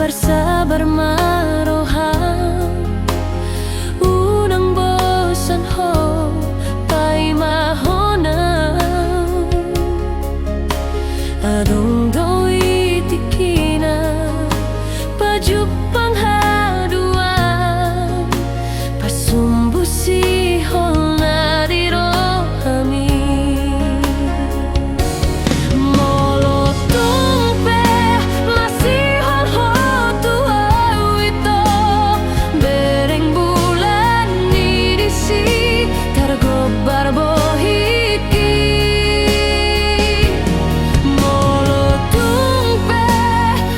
Sabar-sabar marohang unang bosan ho tay mahonang adong doi tikina pajupang haduan pasumbusi hol nadiro kami molotong pe masih hol ho tuau ito bereng bulan nidisi targobar bohiki molotong pe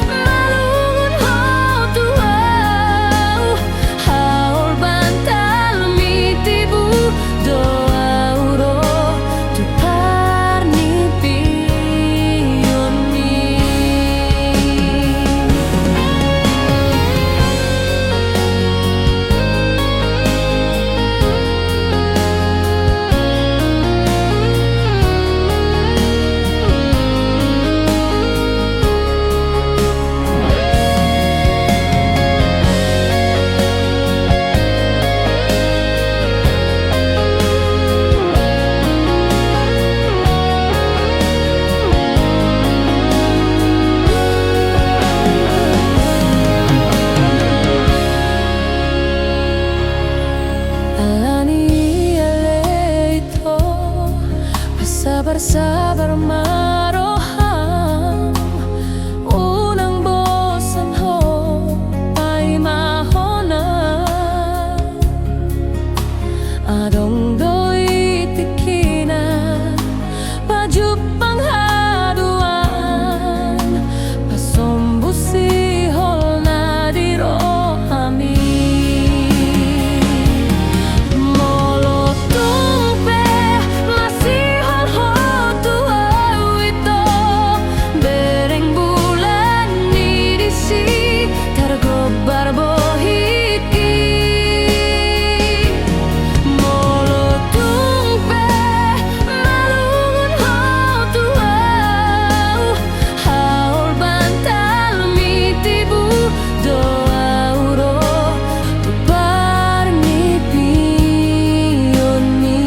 malungun ho tuau haul bantal mitibu doa uro tupar ni pion mi alani aleito sabar-sabar marohang unang bosan ho ay mahonang adong doi tikina pajupang haduan pasombusi hol nadiro kami molotong pe masih hol ho tuau ito bereng bulan nidisi targobar bohiki molotong pe malungun ho tuau haul bantal mitibu doa uro tupar ni pion mi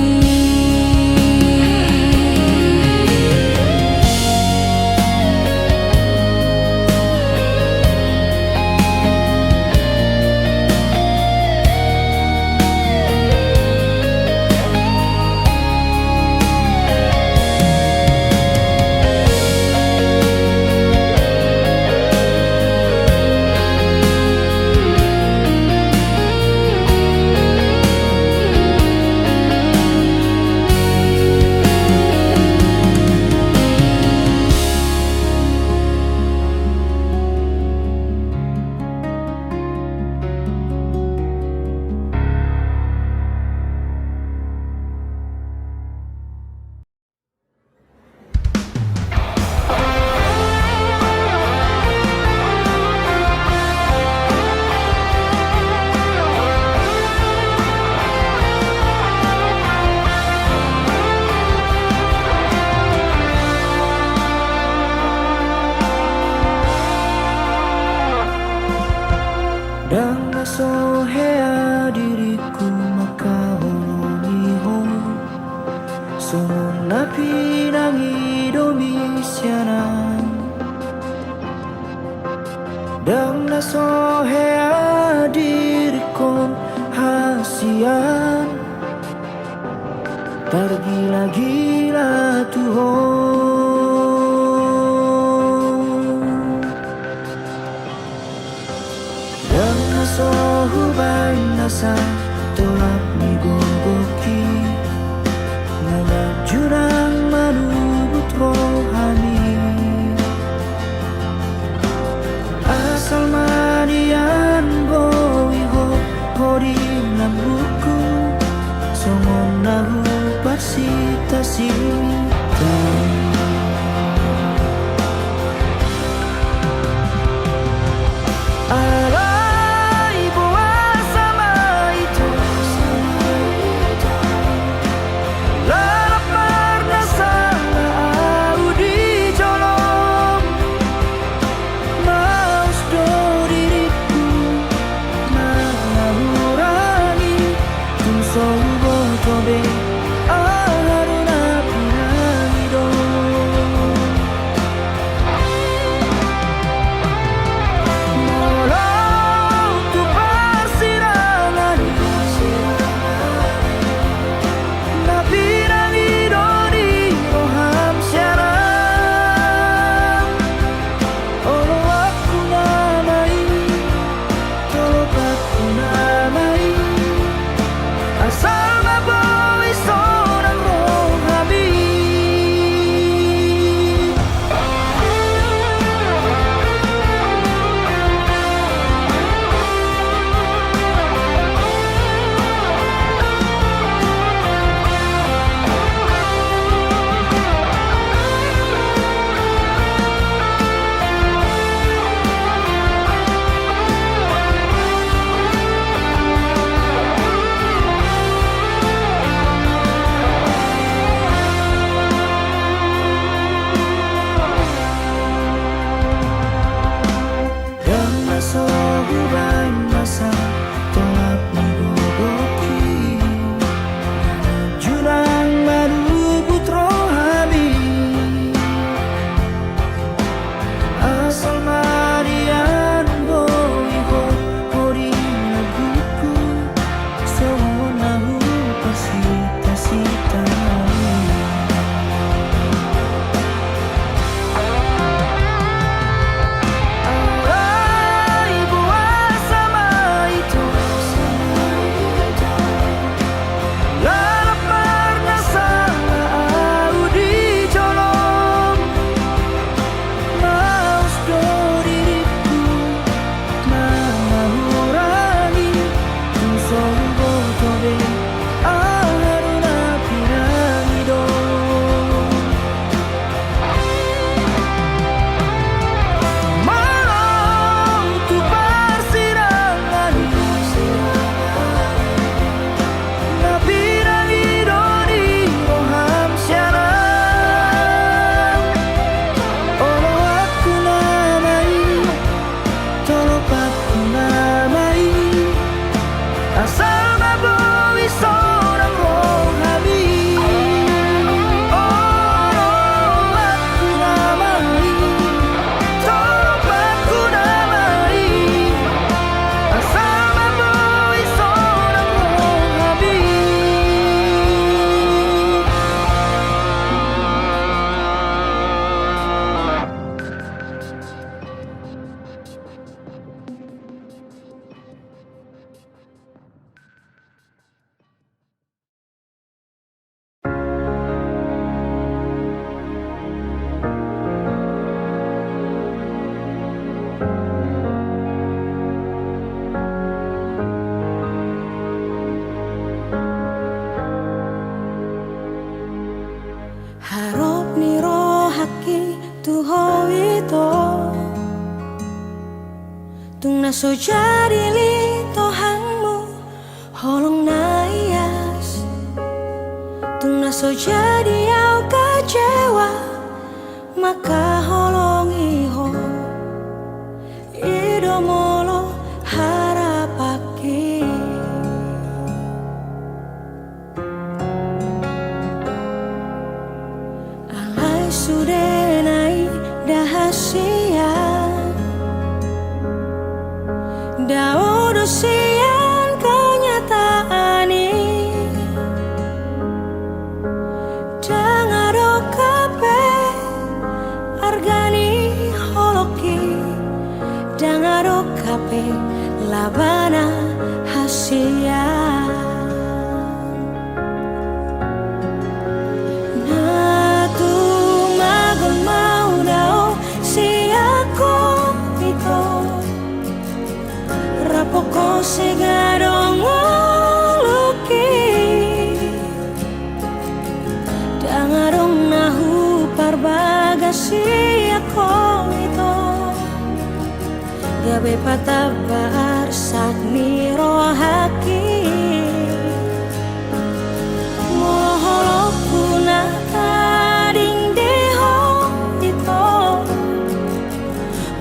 Dang nasohea diriku maka holongiho Songon napi nangi domisianan Dang nasohea diriku hasian Tergila-gila Tuhan sohubay nasa tolak ni gogoki Ngana jurang manubut rohani Asal manian boiho horim lam buku Songon nahu parsita-sita Alay buah sama itu so jadi li tohanmu holong naias tuna so jadi au kecewa maka holong iho idomolo harapaki alai sudenai dahasia daudo sian kenyataan ini dangaro kape argani holoki dangaro kape labana hasia natu magon mau dao siako ito rapoko segadong uluki dangarong nahu parbagasi ako ito gabe patabar sak mirohaki moholokku na tading deho ito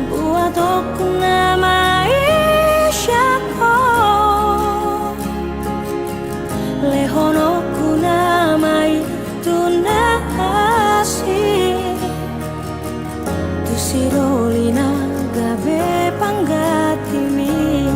buat aku nama isyako lehonoku nama itu nasi tu sirolina gabe panggatimi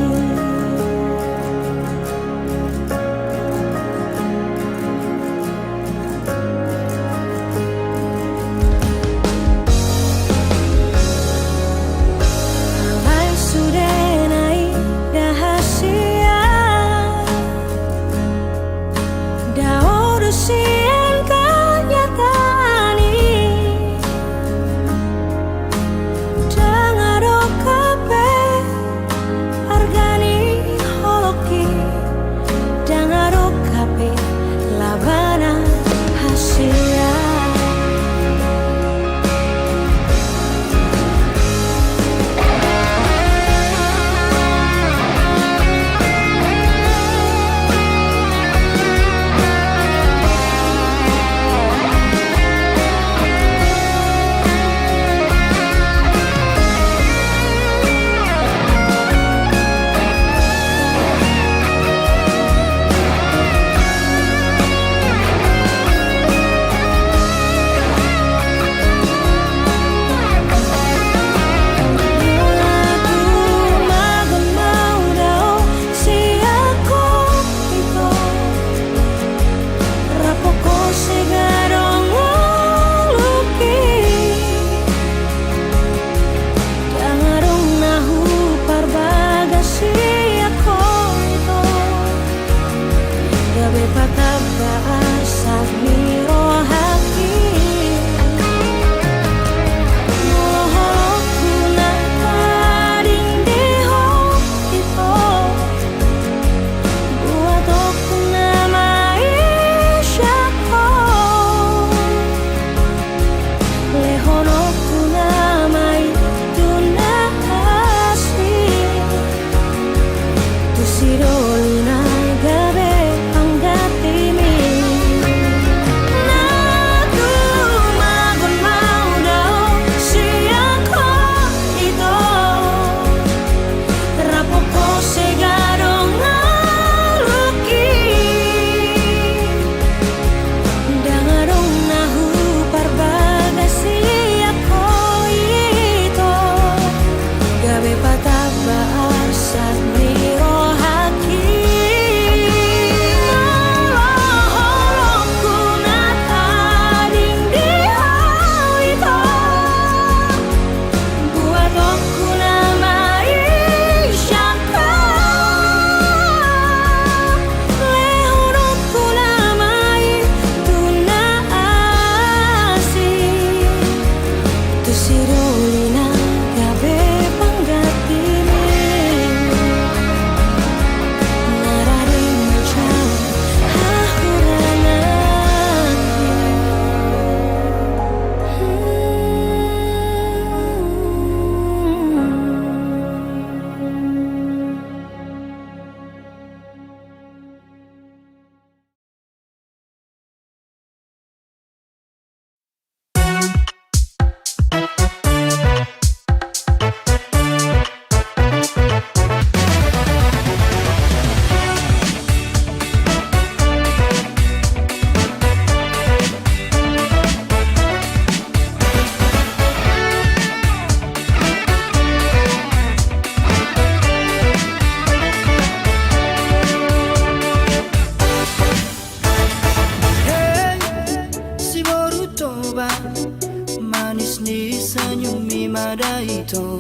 ito.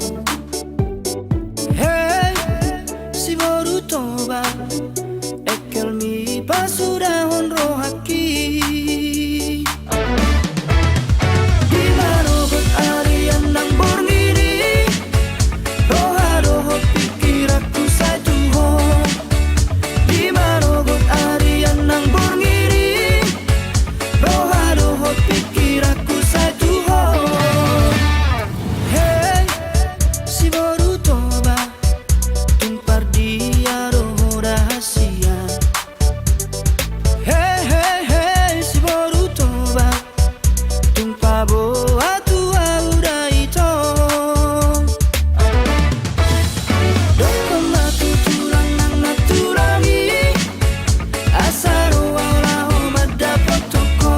Hey, si borutoba ekel mi basura honro haki. Di marobot arian nang borngiri, roha roho pikir aku saya tuho. Di marobot arian nang borngiri, roha roho pikir aku saya tuho. Hey, si borutoba tumpar dia roho rahasia. Hey, hey, hey, si borutoba tumpah boa tua udah itu. Doko matu tulang nang naturangi, asaro wala mada potoko.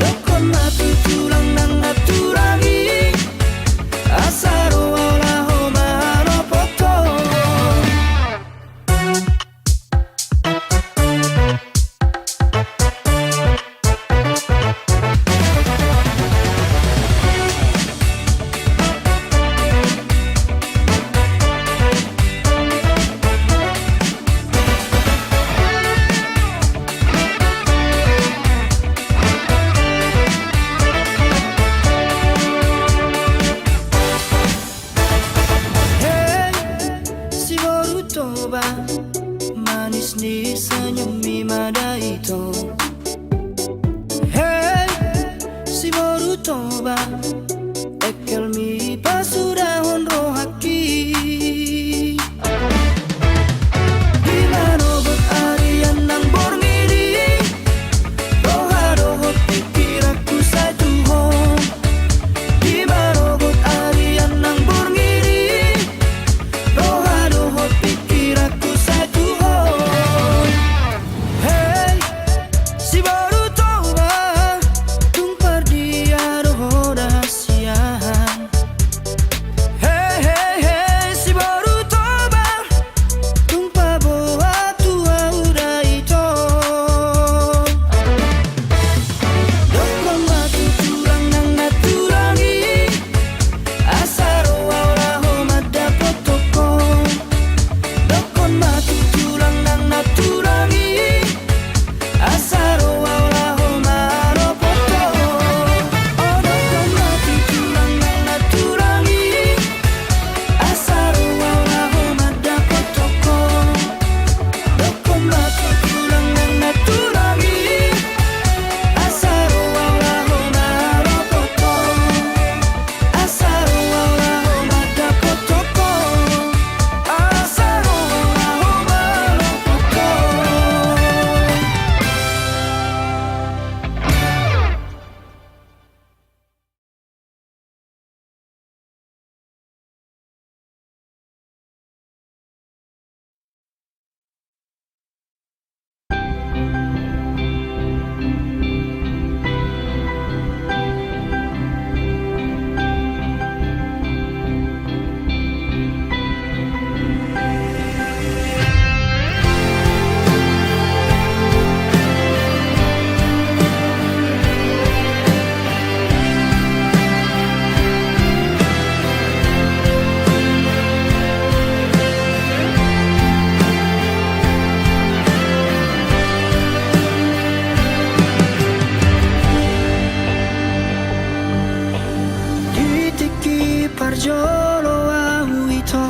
Doko matu tulang nang naturangi, asaro wala mahalo poto. Hey, si borutoba manis ni senyum mi mada itu. Hey, si borutoba ekel mi basura honro haki. Di marobot arian nang borngiri, roha roho pikir aku saya tuho. Di marobot arian nang borngiri, roha roho pikir aku saya tuho. Hey, si borutoba tumpar dia roho rahasia. Hey, hey, hey, si borutoba tumpah boa tua udah itu. Doko matu tulang nang naturangi, asaro wala mada potoko. Doko matu tulang nang naturangi, asaro wala mahalo poto. Oh, doko matu tulang nang naturangi, asaro wala mada potoko. Doko matu tulang nang naturangi, asaro wala mahalo poto. Asaro wala mada potoko. Asaro wala mahalo poto. Ditiki parjolo au ito,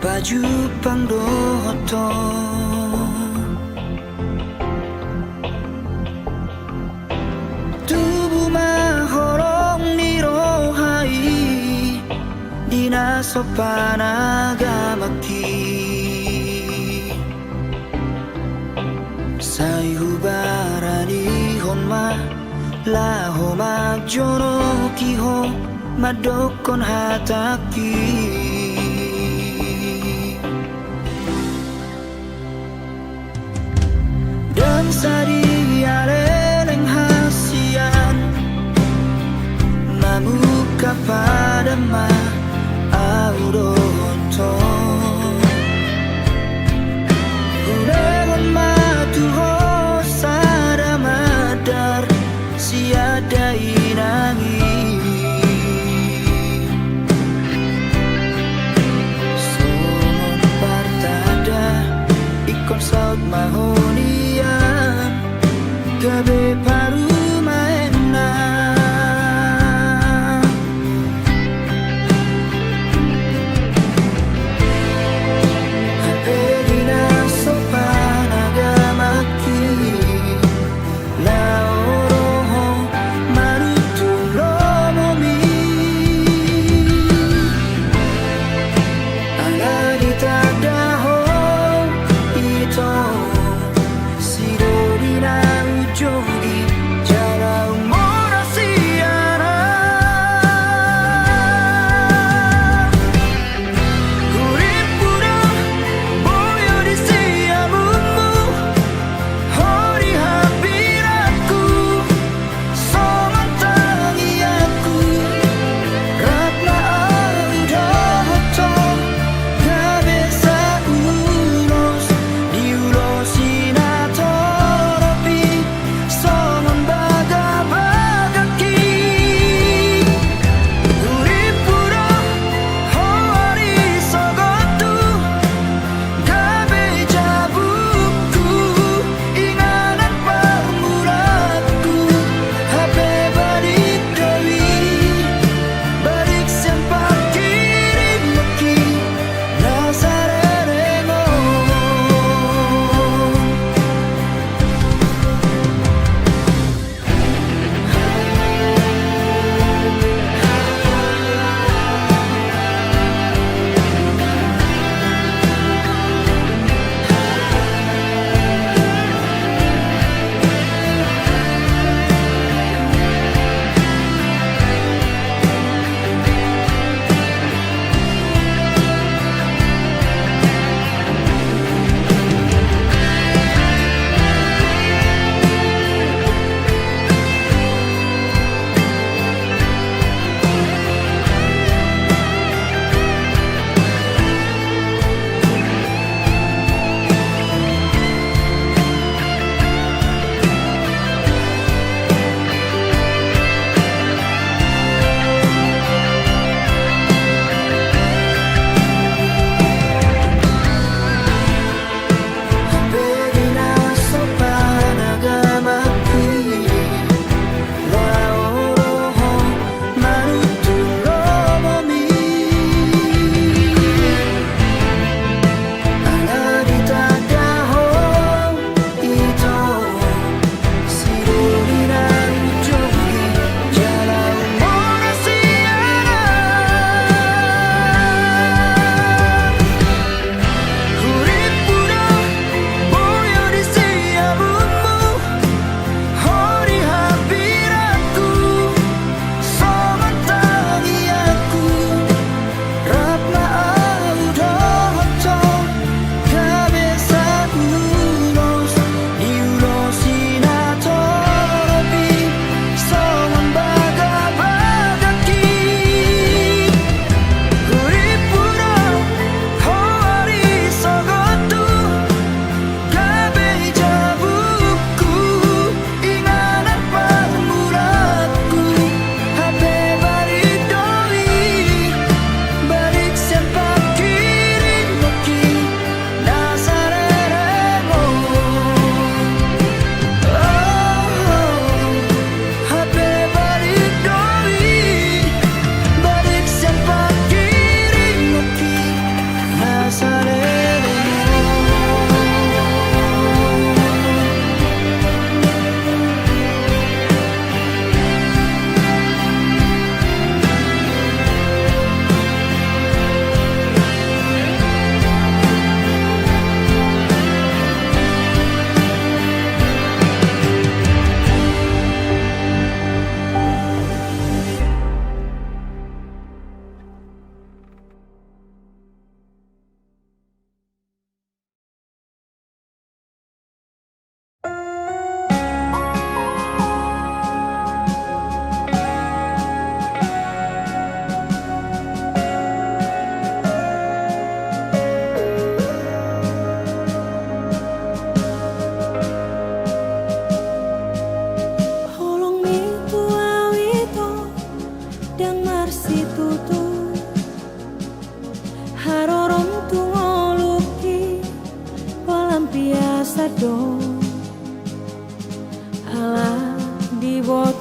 baju pangdoto. Tubuh mahorong ni rohai, dina sopan agamaki. Sai hubarani honma laho majono kiho madokon hataki. Dan sari aleleng hasian mamuka pada ma auroto. Uregon matuho sada madar siada inangi.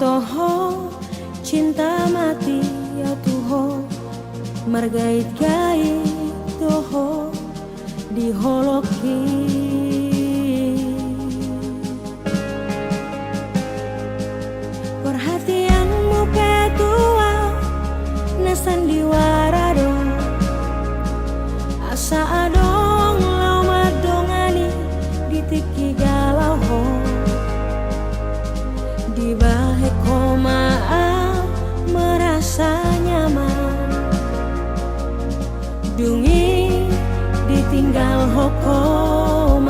toho cinta mati ya tuho margait-gait toho diholoki perhatianmu ketua na sandiwara do asa adong lau madongani ditiki galau ho di bahe komaa merasa nyaman dungi ditinggal hokomaan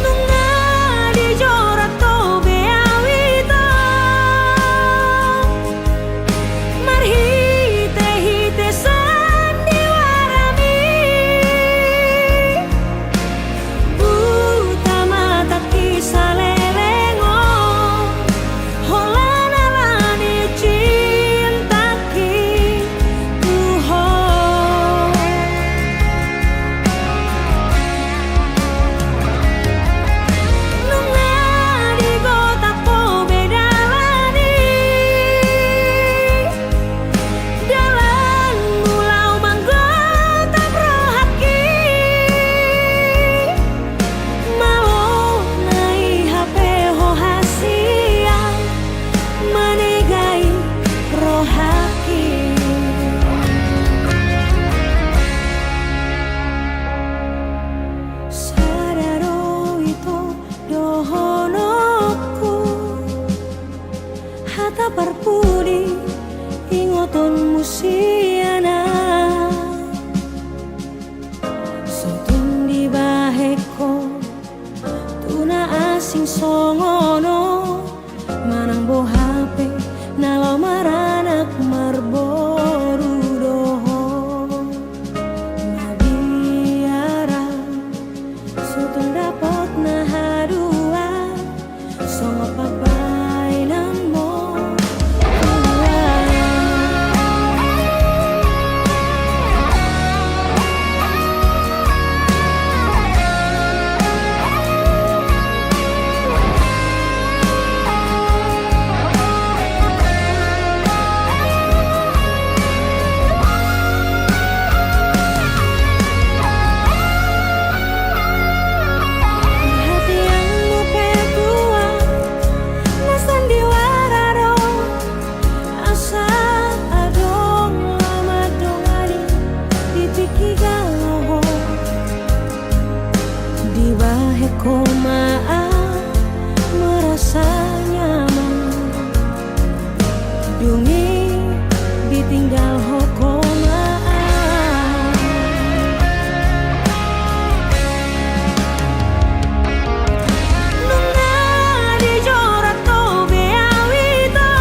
nunga dijorat to beawita marhite-hite sandiwarami buta mata kisah lelengo holana lani cintaki tuho nunga di gota ko bedalani dalan mulau manggota prohaki mau nai HP ho hasia manegai rohaki sadaro ito dohonoku hata parpudi ingoton musiana sotun di baheko tuna asing songono manang bo HP nalo maranak marboru doho mabiara sotun dapot na hadua songo pabainan mo perhatianmu ketua na sandiwara do asa adong lama dongani ditiki galau di bahe komaa merasa nyaman dungi ditinggal hokomaan nunga dijorat to beawita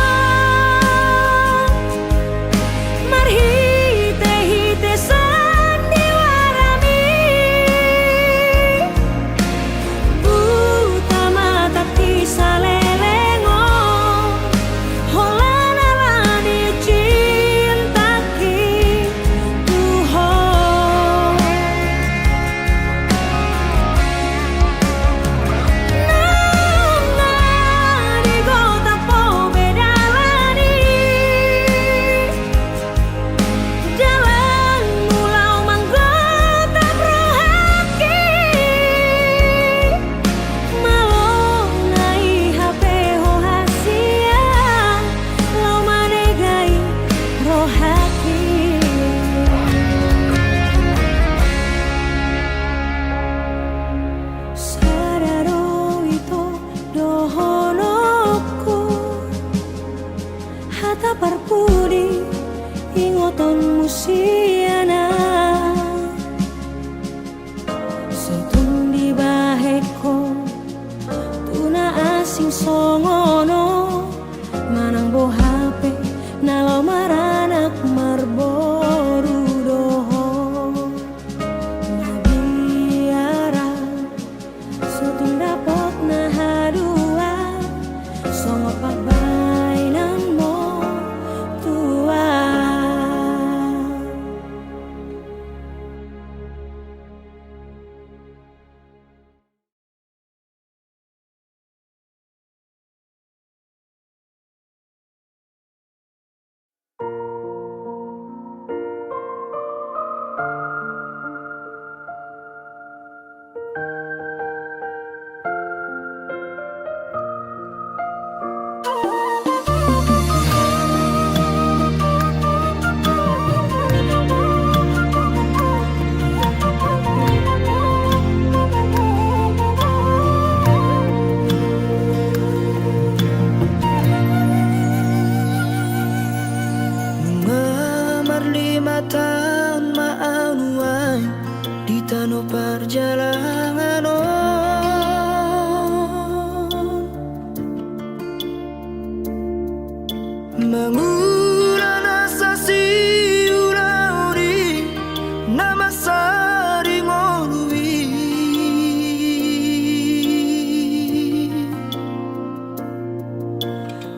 marhite-hite sandiwarami buta mata kisah lelengo holana lani cintaki tuho nunga di gota po bedalani dalan mulau manggota prohaki malo nai HP ho hasia lau manegai rohaki sadaro ito dohonoku hata parpudi ingoton musiana sotun di baheko tuna asing songono manang bo HP nalo maranak marboru doho mabiara sotun dapot na hadua songo pabainan mo tua matan maanuan di tanah perjalanan mengulang asa si urauri nama sari ngolui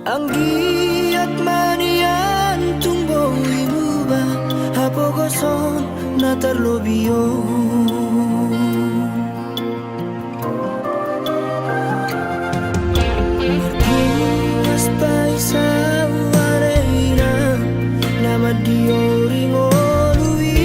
anggiat manian tumbo imuba hapogoson na terlobio marpuas paisa wareina nama diori ngolui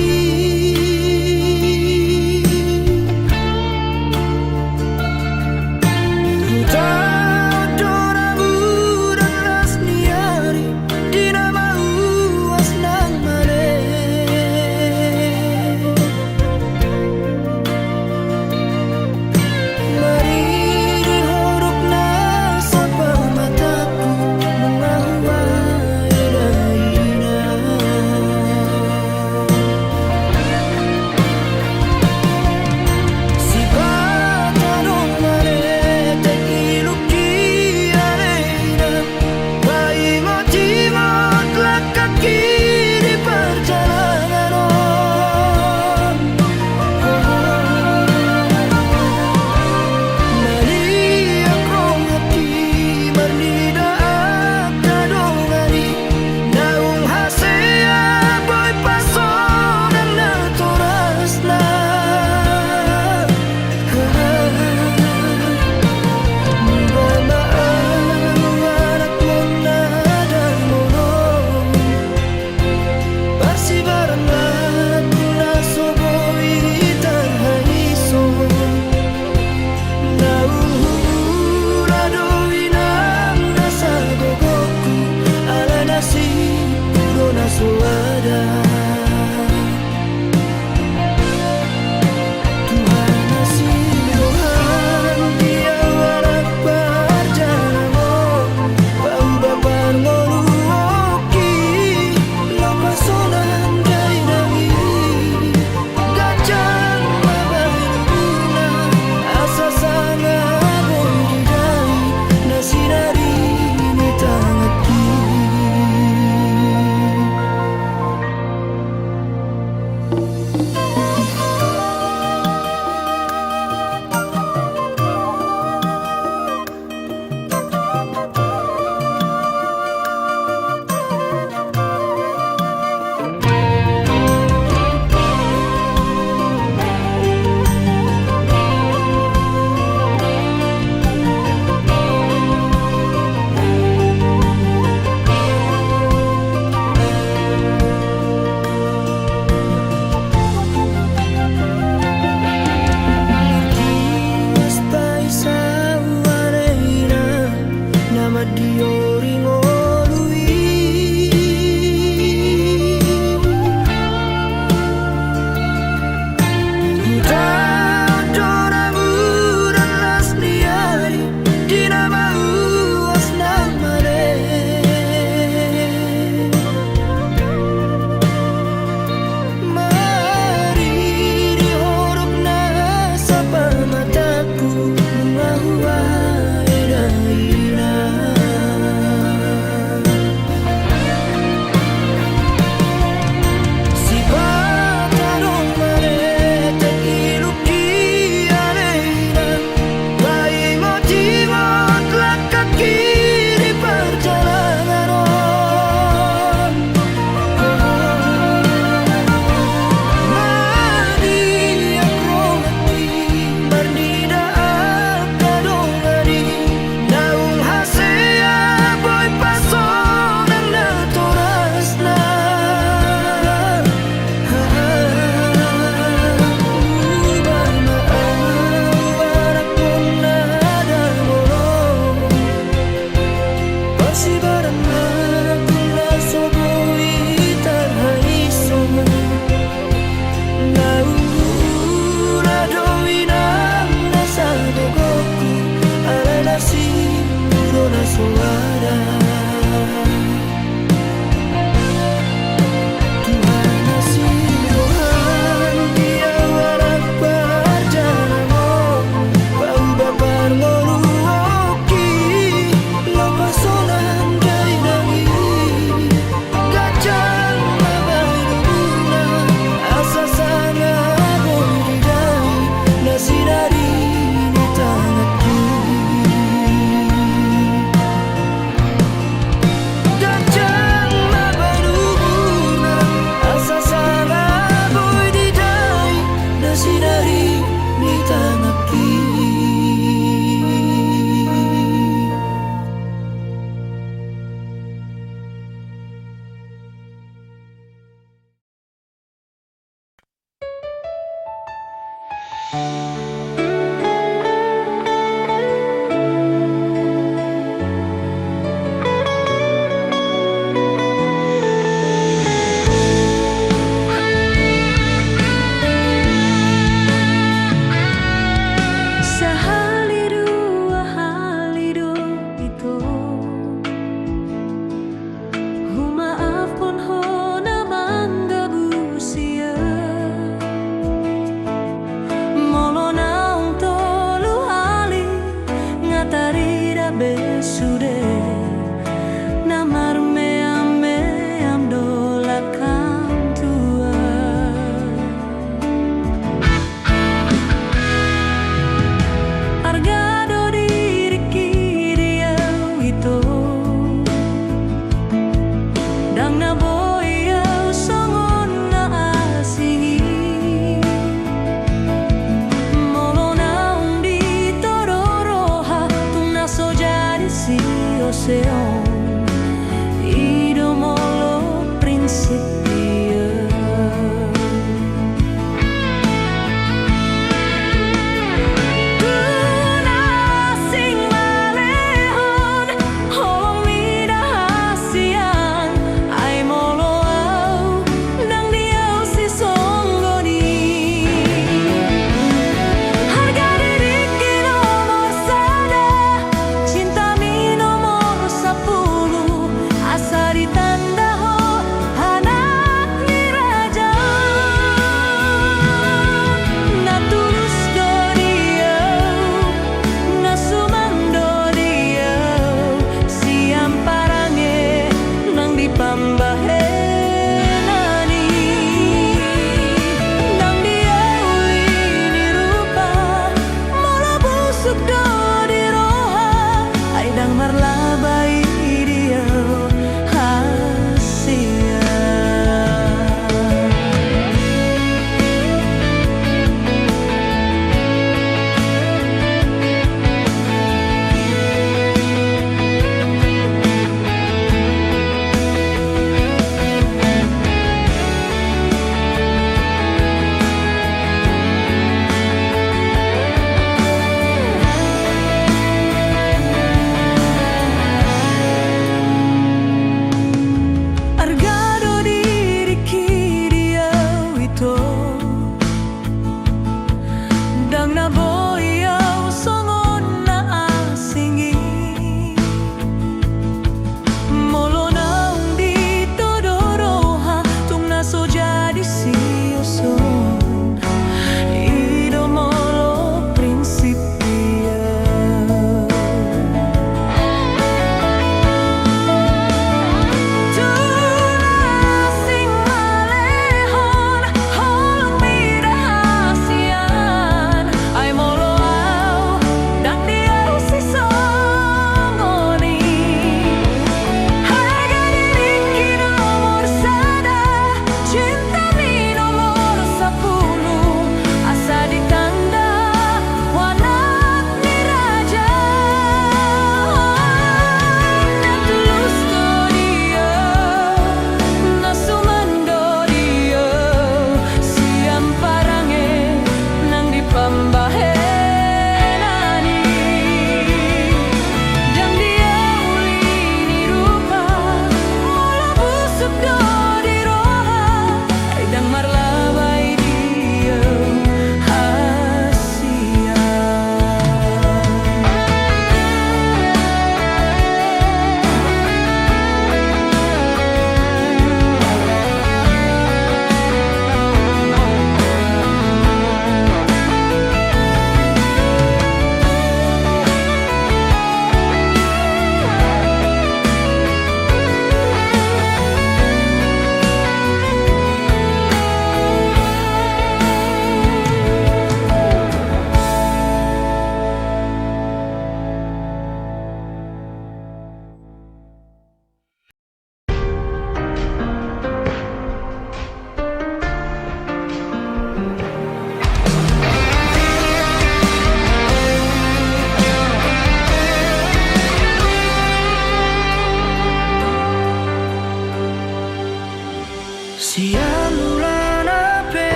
Siang mulai nape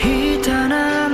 hitana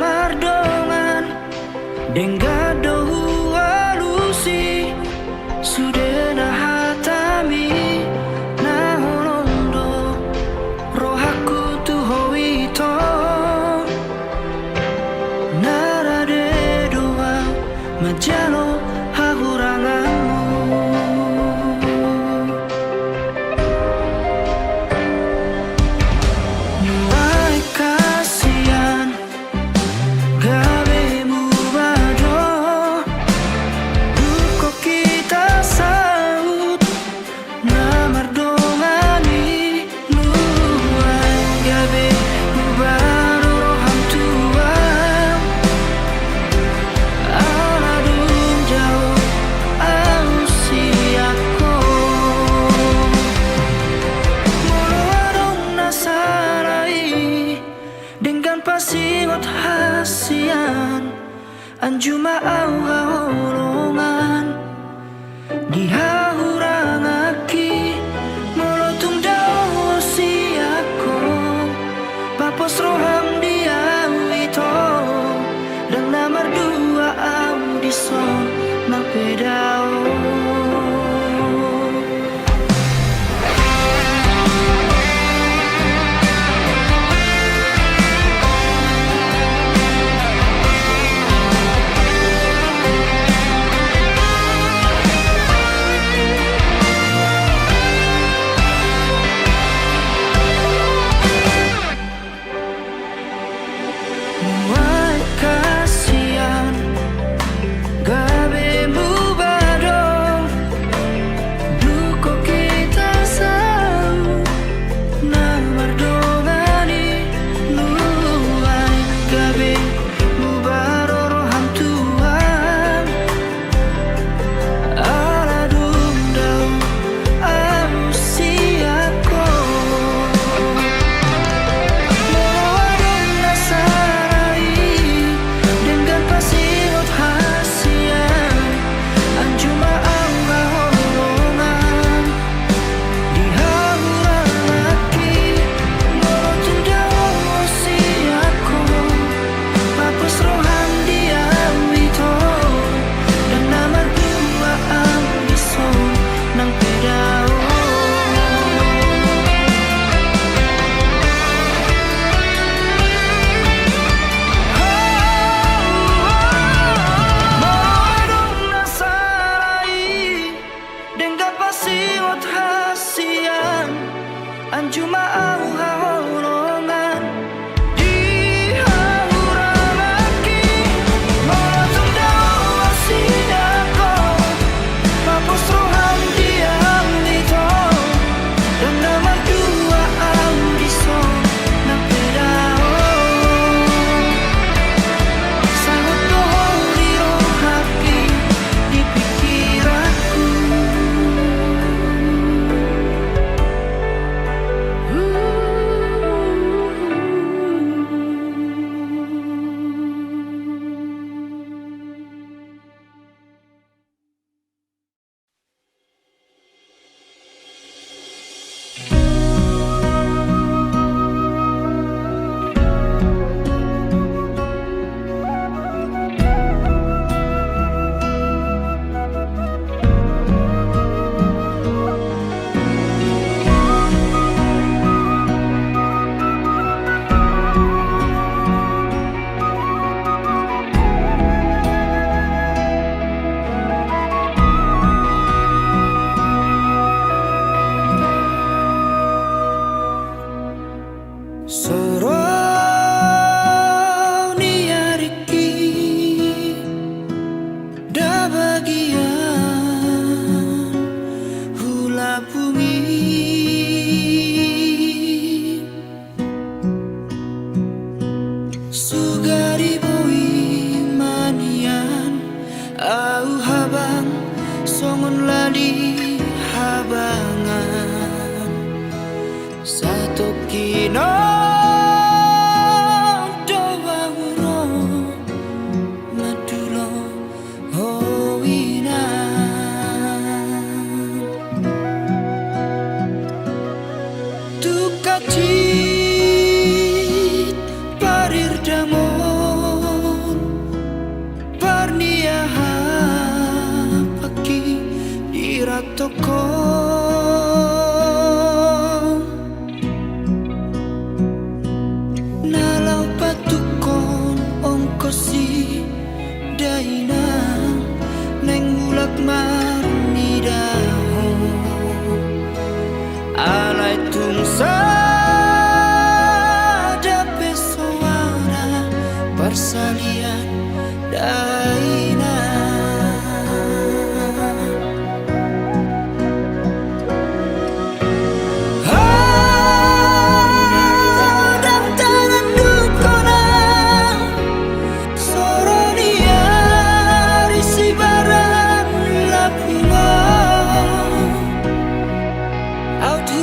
cuma au haulongan di hauramaki malam daw asidako papos rohan diam dito dan naman dua ang giso na pedao sangat dohori rohaki di pikiranku. Soroniariki da bagian hula bumi sugari boi manian au habang songon lali habangan satu kino Tukacit parir damon parniaha paki iratoko nalau patukon ongkosi daina neng mulak marni dahon alai tungsa dape soara persalian daina dam tangan dukona soronia risi baran lapunga out to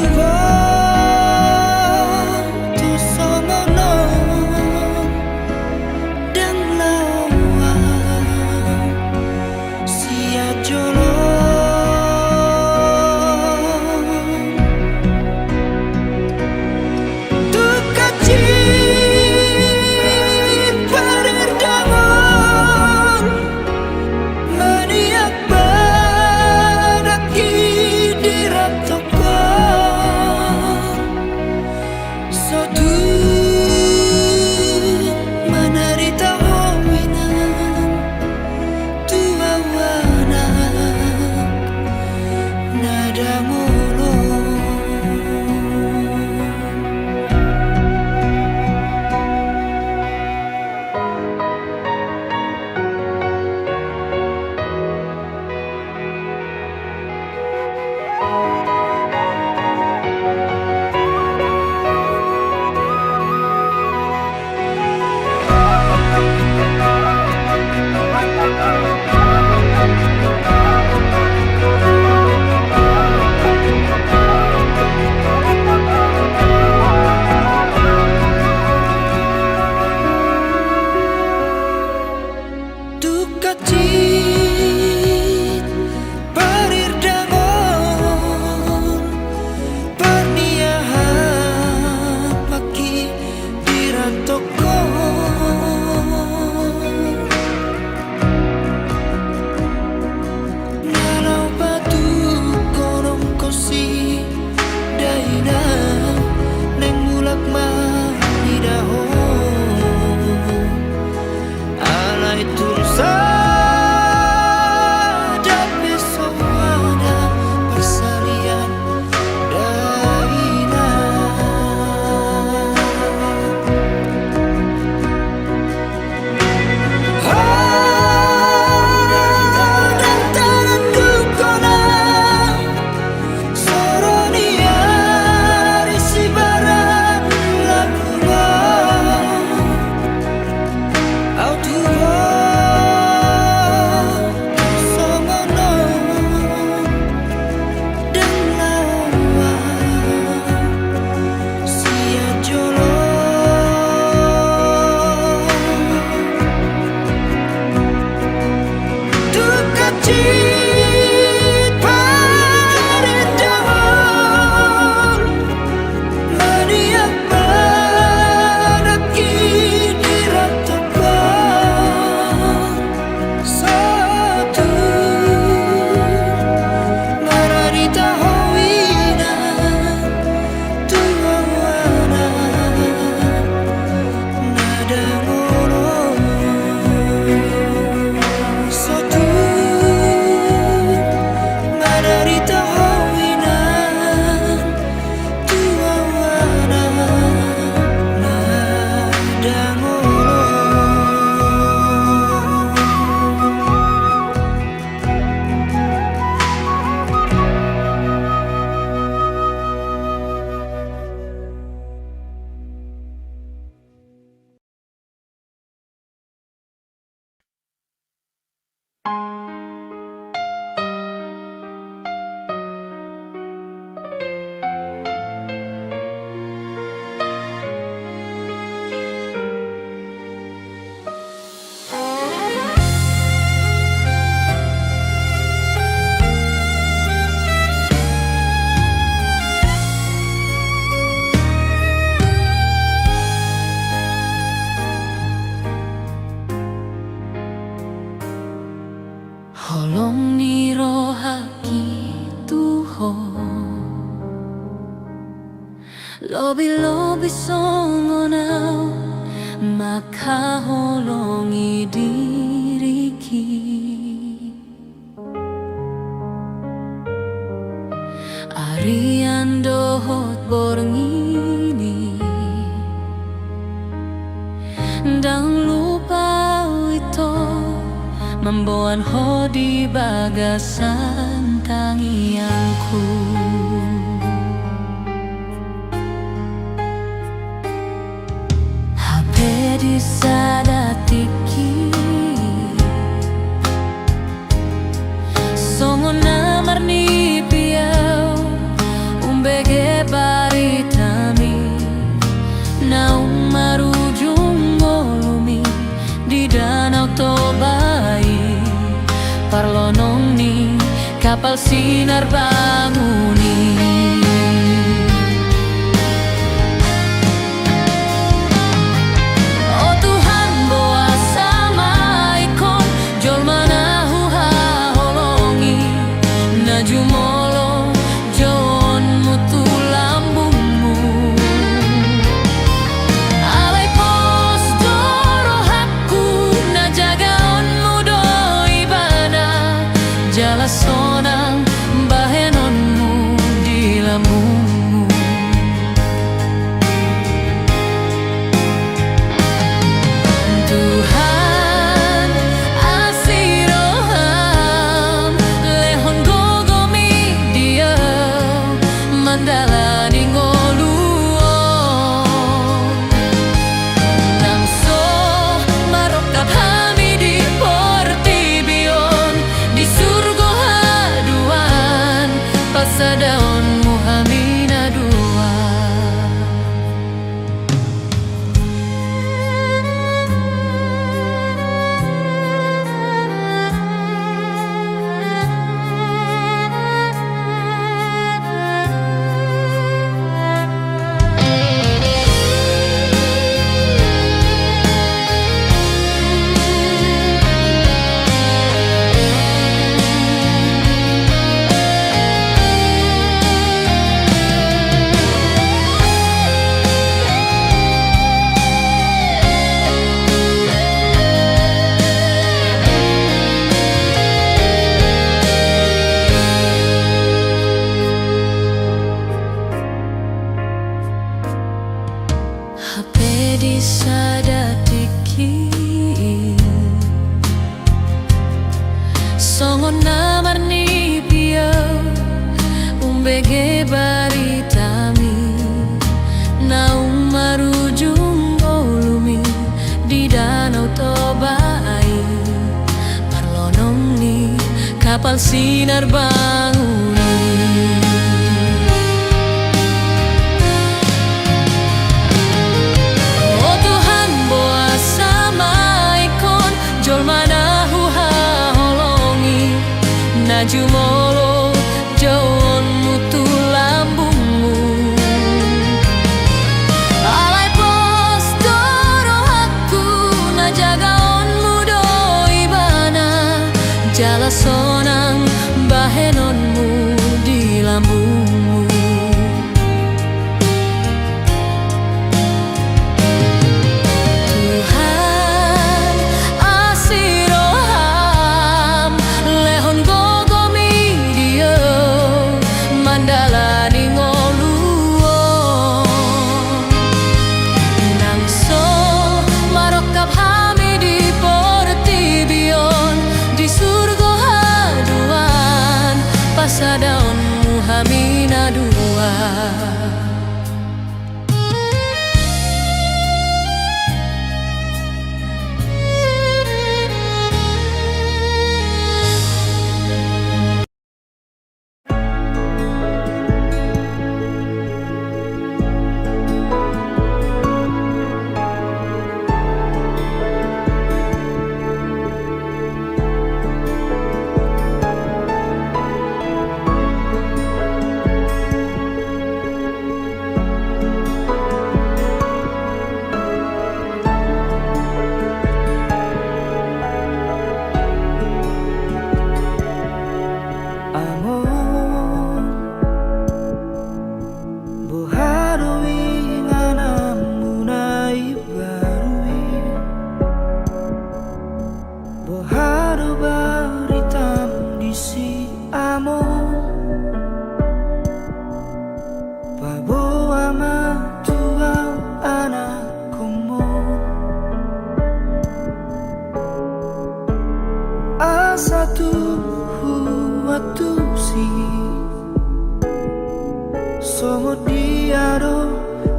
Holong ni rohaki tuho Lobi-lobi songonau Maka holongi diriki Arian dohot borngini Dang lupa itu Membuan ho di bagasan tangianku HP di sadatiki Songo namar ni piau Umbege baritami Na umarujung molumi Di danau Tobai Parlonong ni kapal sinar banguni Oh Tuhan boa sama ikon jol manahu ha holongi najumolo jon mutu lambungmu alai pos doro hakku na jagaonmu doi bana jala sonang bahenonmu di lambungmu Tuhan asiroham lehon gogomi dia mandalani ngoluo nangso marokap hami di portibion di surga haduan pasadaonmu hamina dua HP di sadatiki Songo namar ni piau Umbege baritami Na umarujung bolumi Di danau Tobai Parlonong ni kapal sinar banguni Oh Tuhan boa sama ikon jol manahu ha holongi najumolo jauon mutu lambungmu alai pos doro hakku na jagaonmu doi bana jala sonang bahenonmu di lambungmu Tuhan asiroham lehon gogomi dia mandalani ngoluo nangso marokap hami di portibion di surga Boharui nganamunai barui Boharu baritam disi amon Pabo ama tuau anak kumon Asatu huatu si Songo diado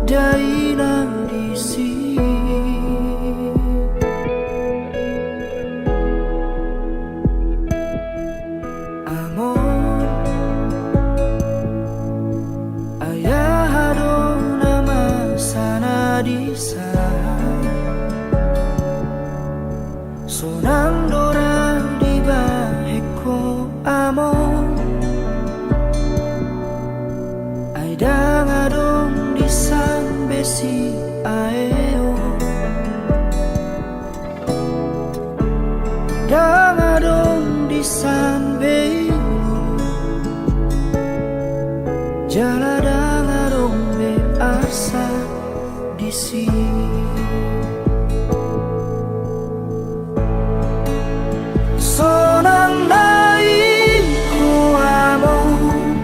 daina disi Amon ayahado nama sana disa Sonang dora di baheko amon Aida ngadong di san besi aeo Dangadong di san beimu Jala dangadong be asa di sini Sonang nai ko amon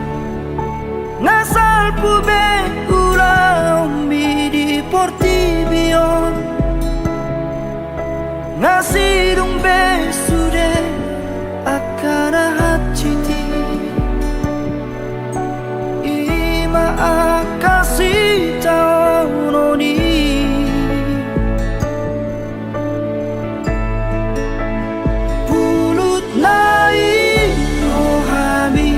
Nasal pube ulang di portibion Nasidung be sude akana hachiti Ima akasi taononi Pulut nai rohami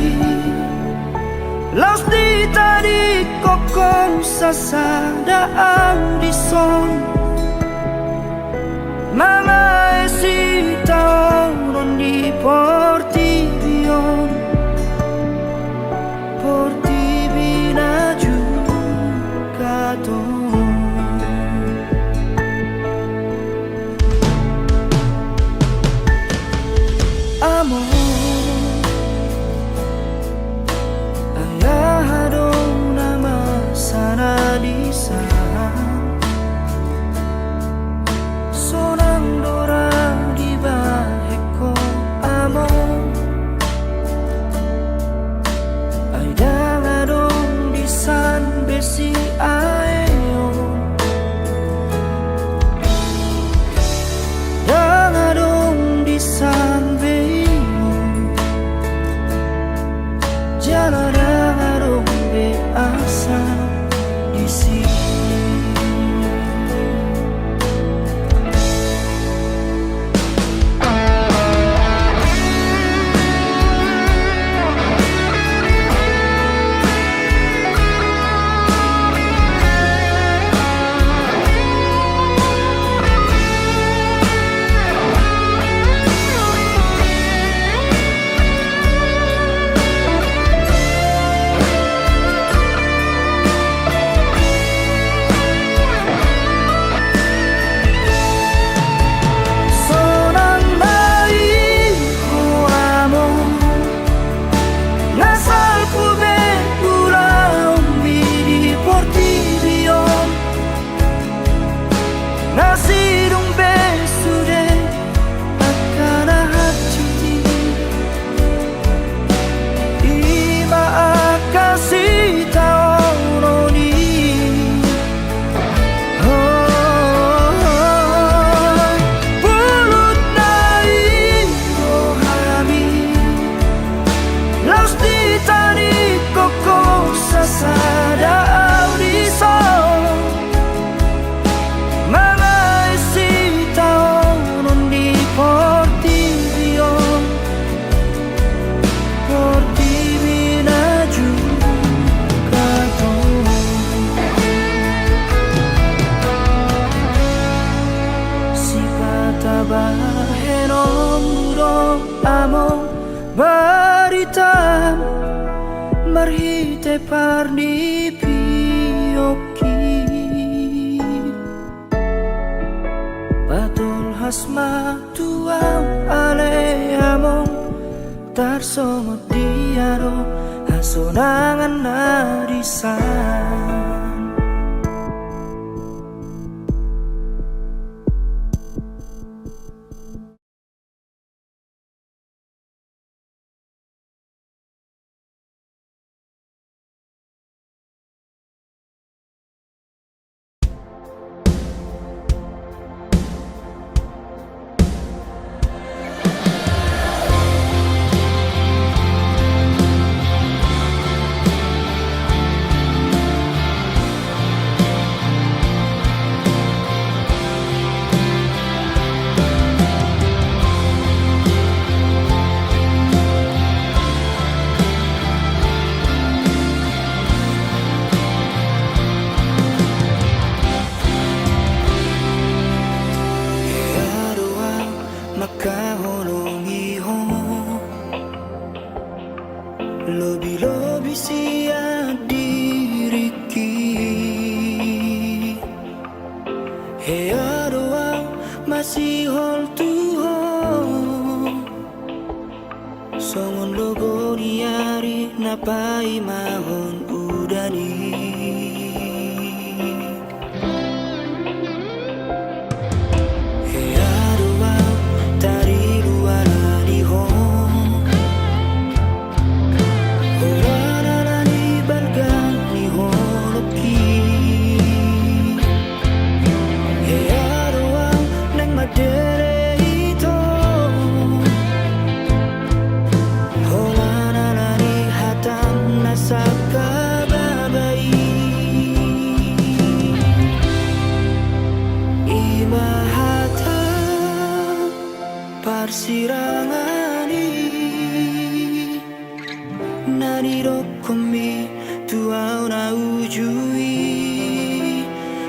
Laos di tadi kokong sasada audison Mga esita non di portibion Portibina giugato Amor Sonang dora di baheko amon Aida ngadong di san besi aeo Dangadong di san beimu Jala dangadong be asa di sini Nasidung besude akana hachiti Ima akasi taononi Pulut nai rohami Laos di tadi koko sasada audison Amon baritam marhite parni pioki Batul hasma tuam ale amon tarsomot diaro hasonangan narisan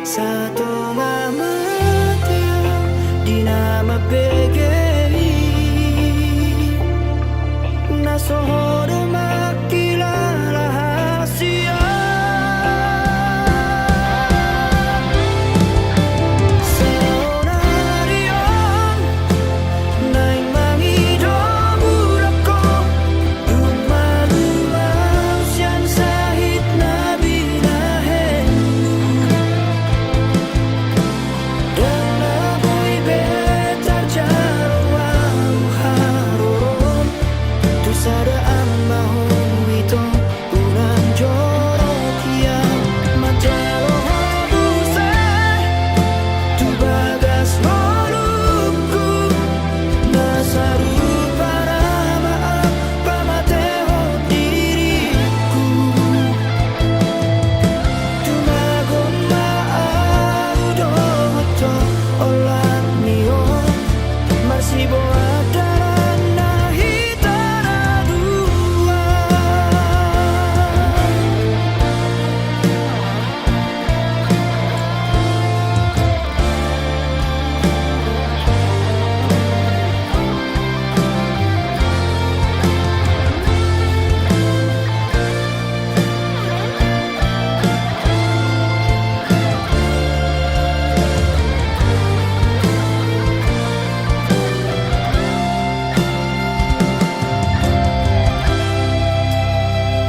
Satonga mateo dinama PGI nasohoro makilala hasia Seonarion naing mangido burako Dumalumaw siyan sahit na binahen Dan ako'y betar jaraw haron Tu sadaan mahong ito unang jorok yang Matelo habusay Tu bagas molukku Nasaru para maaf pamateho diriku Tumagon maaudo to olat niyo Marsibo adaran na hitara dua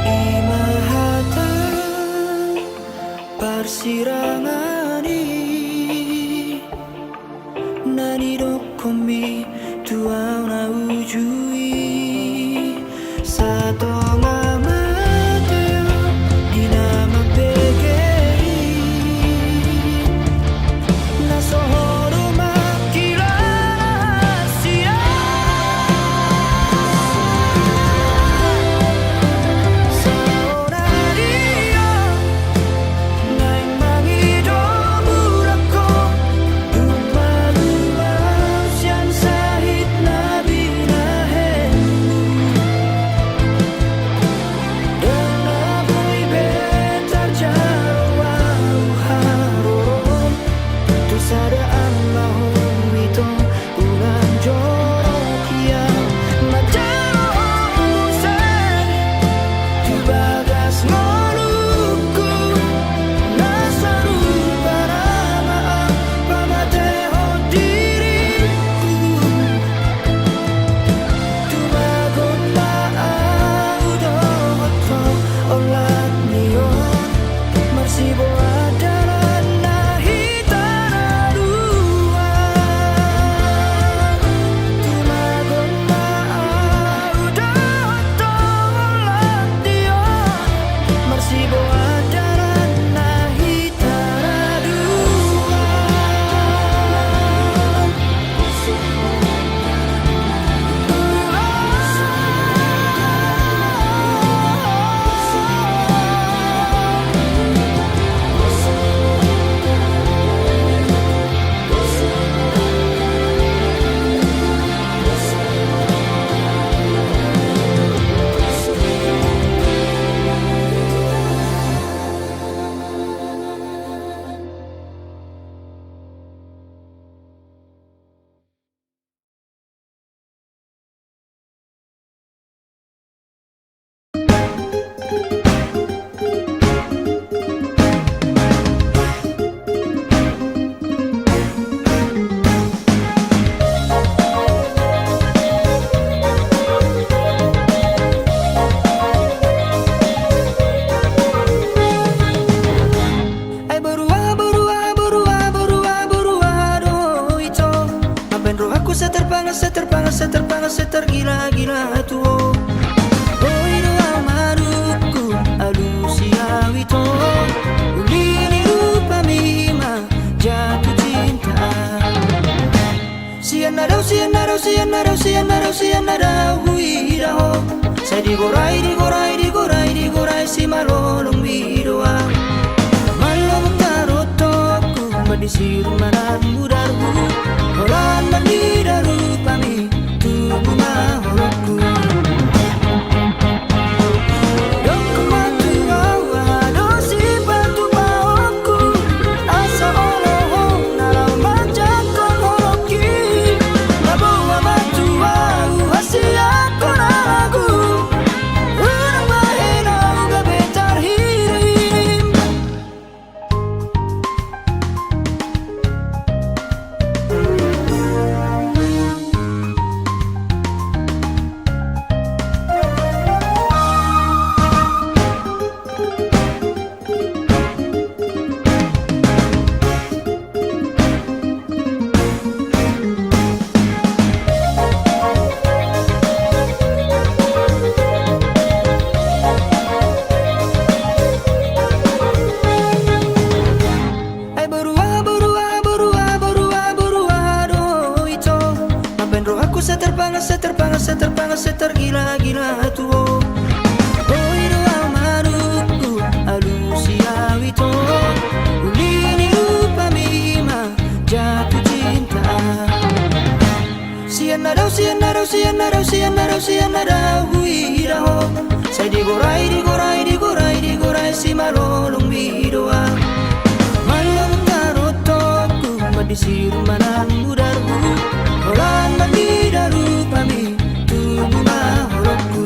Imahata parsirangani Nanidokomi tuaw na ujui Satonga mateo dinama PGI Nasohoro makilala siya Seonarion naing mangido burako Dumalumaw siyan sahit na binahen Dan ako'y betar jaraw haron Tu sadaan mahong ito unang jorok yang Matelo habusay Tu bagas molukku Nasaru para maaf pamateho diriku Tumagon maaudo to olat niyo Marsibo adaran na hitara dua Tumagon maaudo to olat niyo Marsibo adaran na hitara dua Ay berua do ito Mabenro aku setergila-gila tuo Oi doa maruku alusia ito Ulini rupa mima jatuh cinta Sianarau huiraho Saya digorai si malolong bidoa Malolong tarotoku Madisiru manan mudarku Horan mandidaru pami Tubuh mahorokku Dok kematu awa dosi batu baoku Asa huiraho sai digorai si malolong bidoa malam tarotoku madisiru manang udarku olan bandidaru pami tubu mahorokku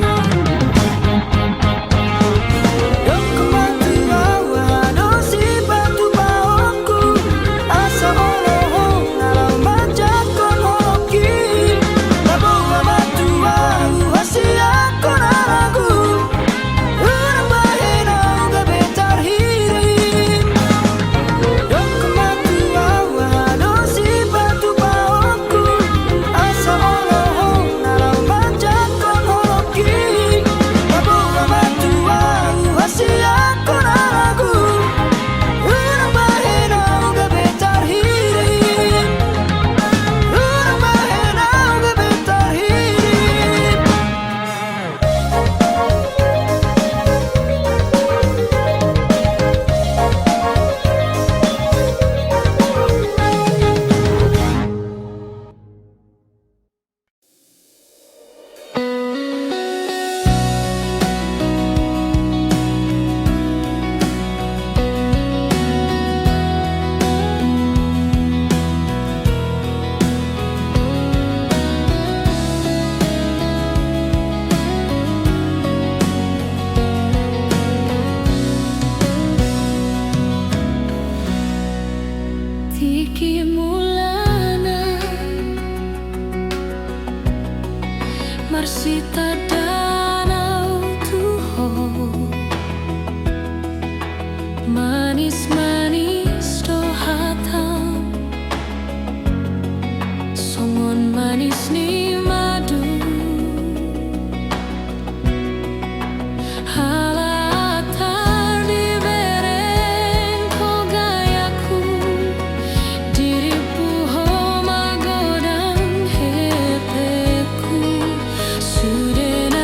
dong kematu awa dosi batu baokku asa oloho nalau macak kon horoki labo batu au hasia kon aragu urang bahena uga betar hirim dong kematu awa dosi batu baokku asa oloho nalau macak kon horoki labo batu au hasia kon aragu urang bahena uga betar hirim urang bahena uga betar hirim Tiki mulana Marsita danau tuho Manis-manis do hatam Songon manis ni madu Halatar di bereng ko gayaku Diripu ho magodang heteku Sudena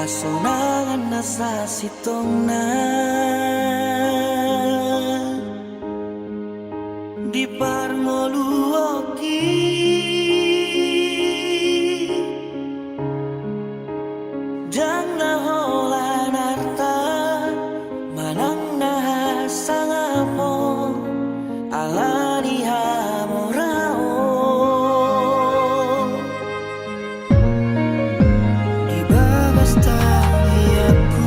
Asonangan nasa sitong na di parngoluoki jang naholan arta manang nahasangapo alani hamorao di bagas tangi aku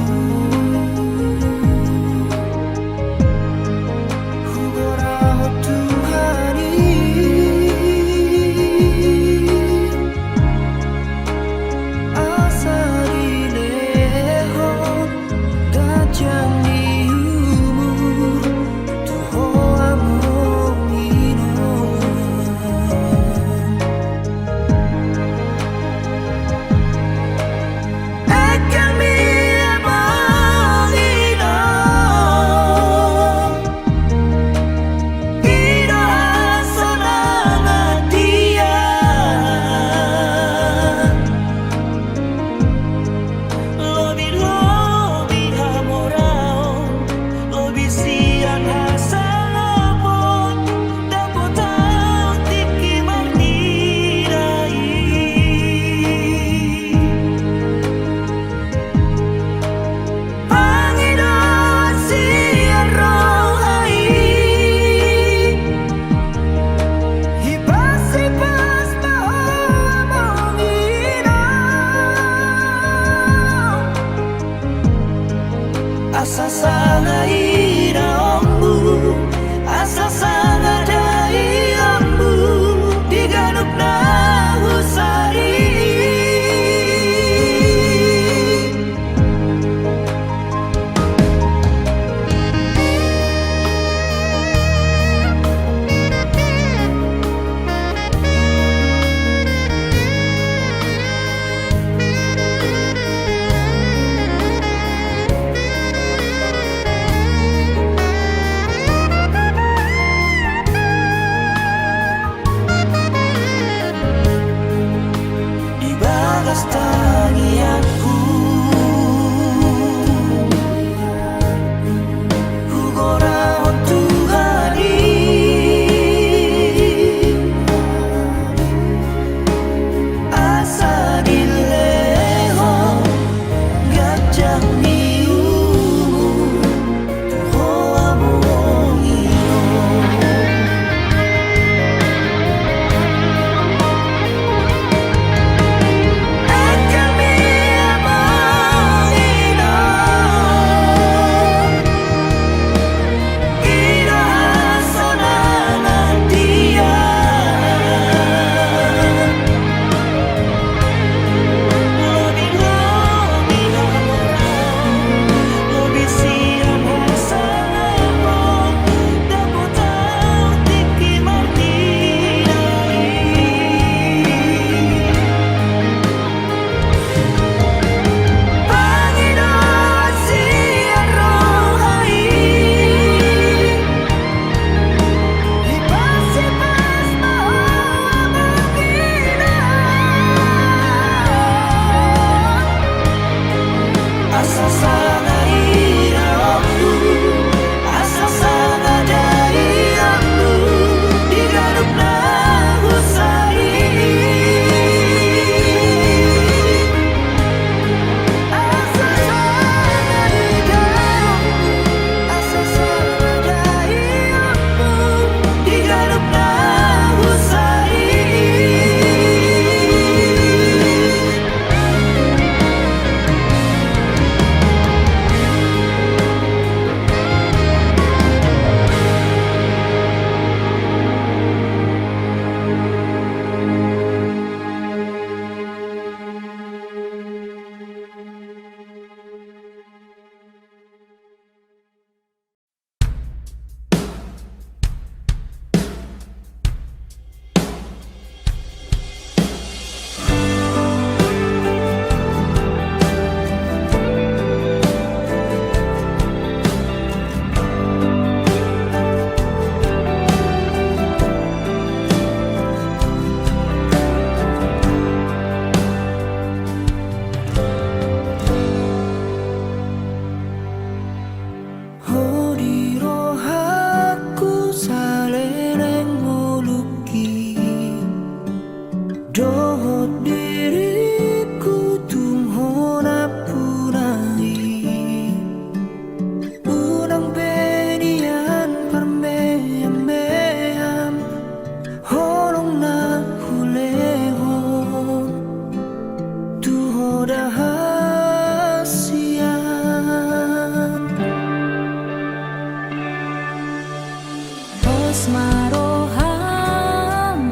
asmaroham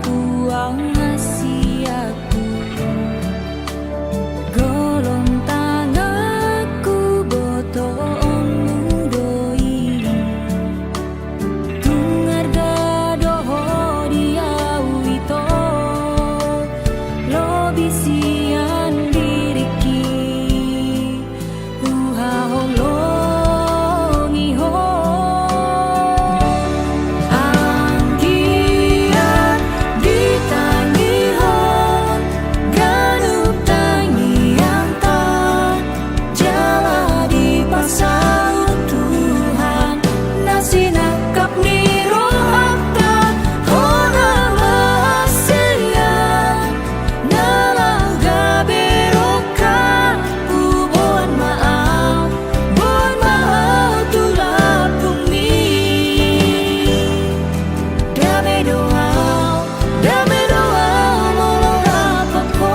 tuang ngasih aku golong tangaku botoon mudoi tungar gadoho diau ito lo bisian diriki uhahong longi ho anggian ditangihon ganup tangi yang tak jala dipasang Tuhan nasi nakap ni rohakta orang hasilnya nalang gaberokan buon maaf tulap bumi dame doa molorap ako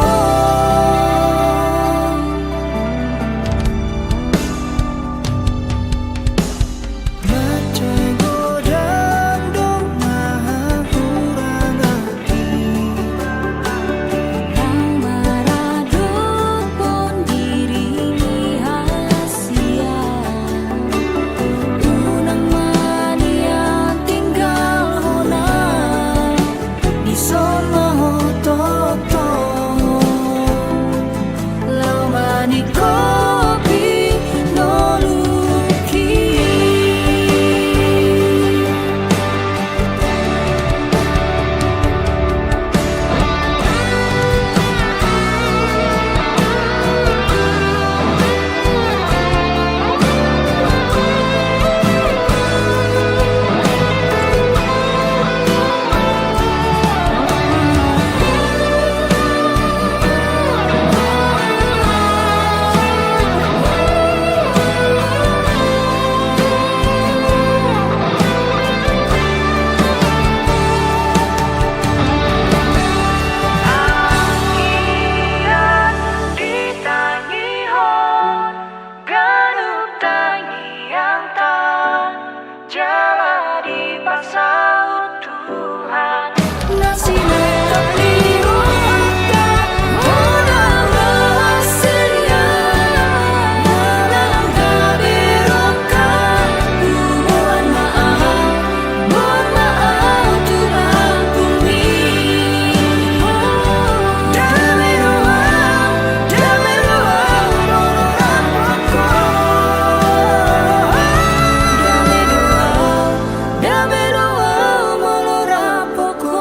Macai godang dong maha kurang hati Nang maradut pun diringi hasia Unang mania tinggal hona Di sono toto Lau mani kopi noluki Anggian ditangihon ganup tangi yang tak jala dipasang Tuhan Nasi nakap ni rohakta orang hasilnya Nalang gaberokan buon maaf tulang bumi Dame doa molorap ako Dame doa molorap ako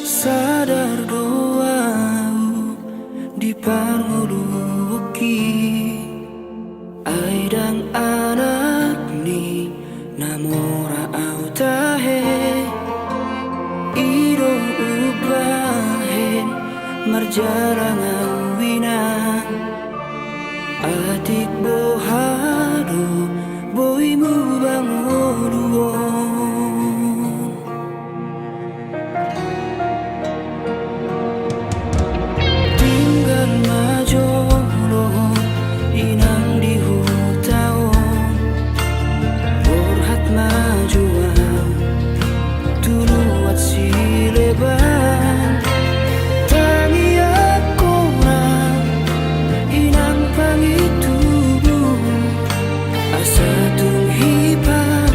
Sadar doau di parnguluki Aidang anak ni namora au tahe Ido ubahen marjarang awina Atik bohado boimu bangoduon Tinggal majolo inang di hutaon Borhat majuan tuluat si leban Tangi ako na inang pangitubo Asa tung hipan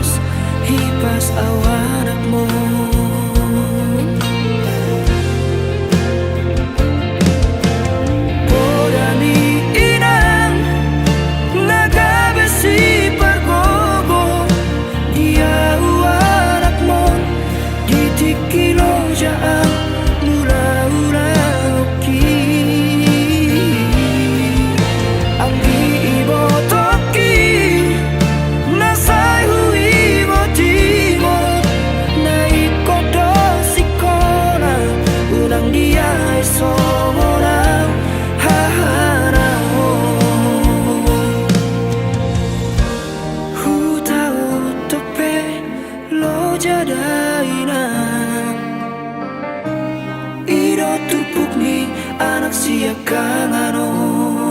anak siap kanganon.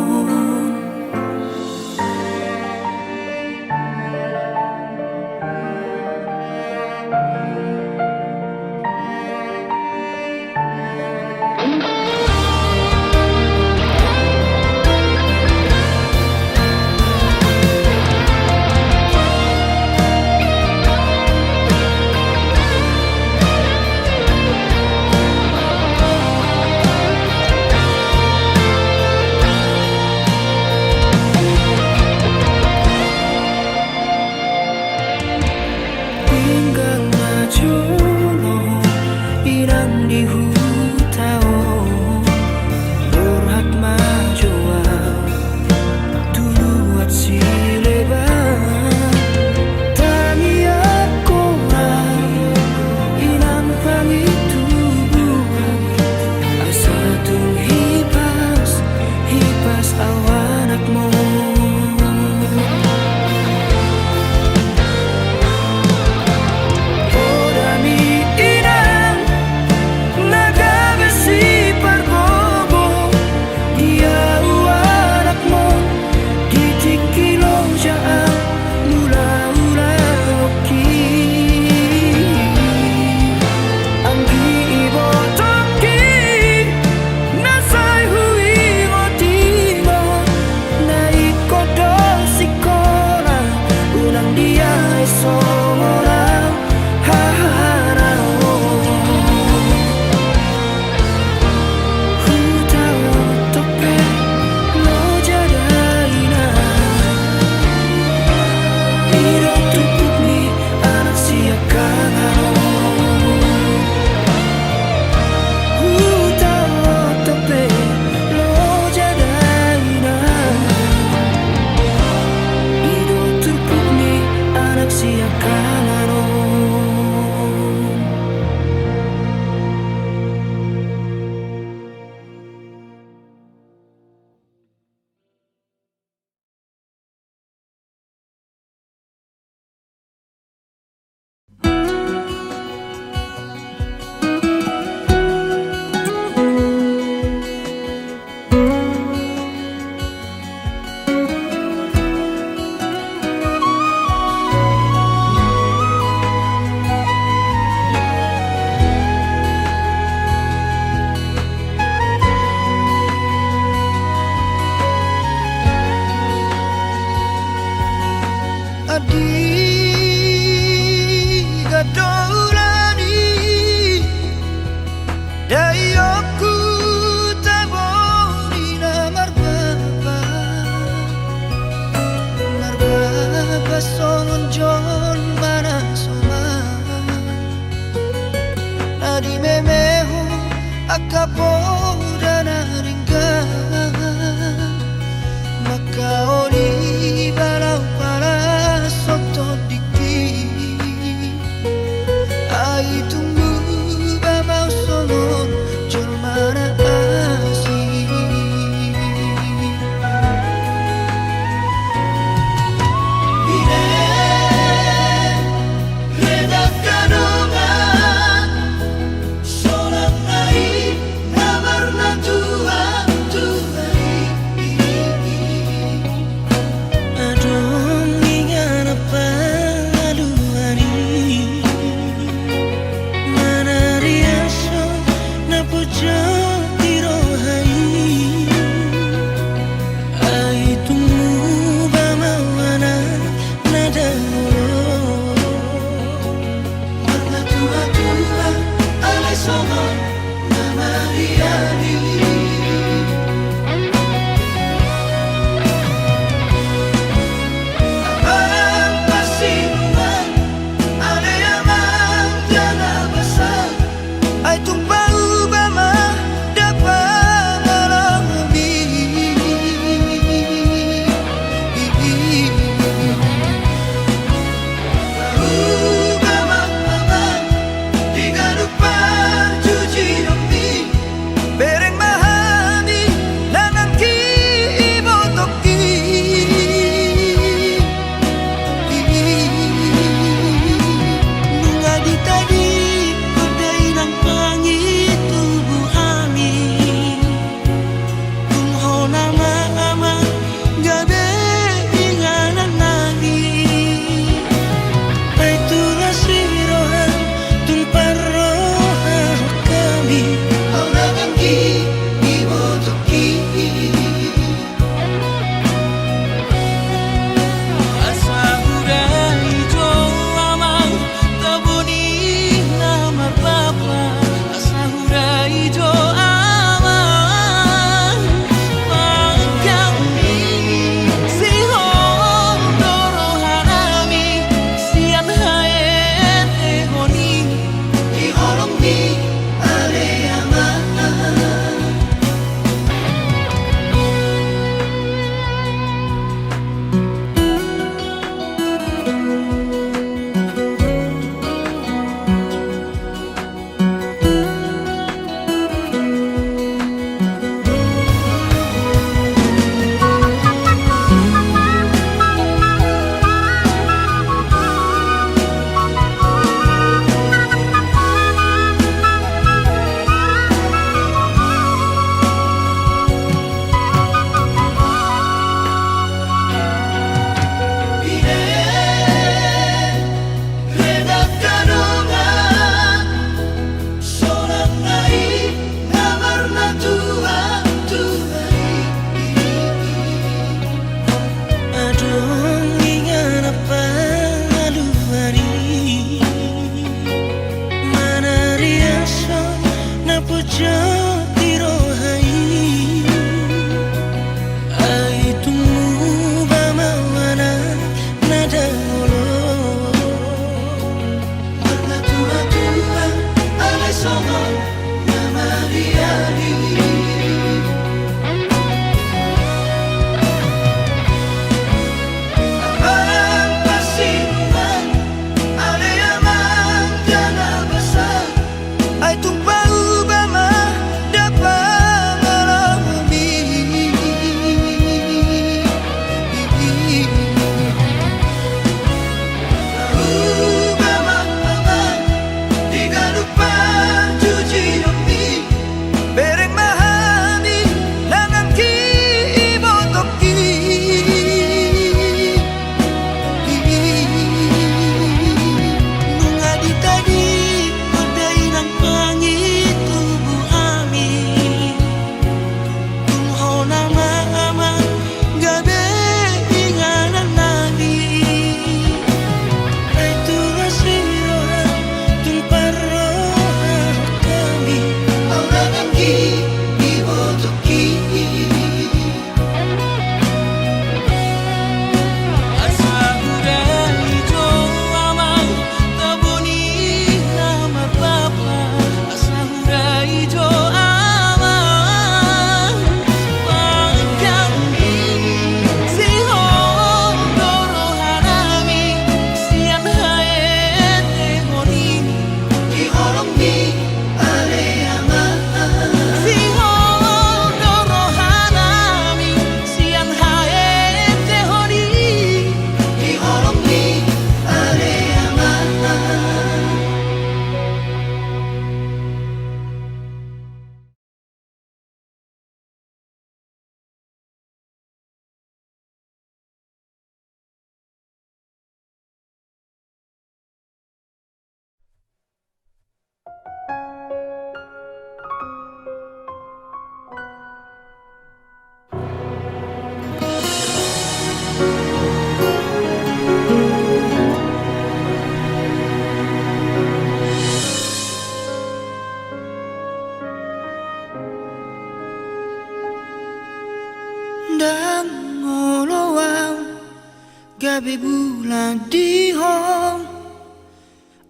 gabe bulan di hong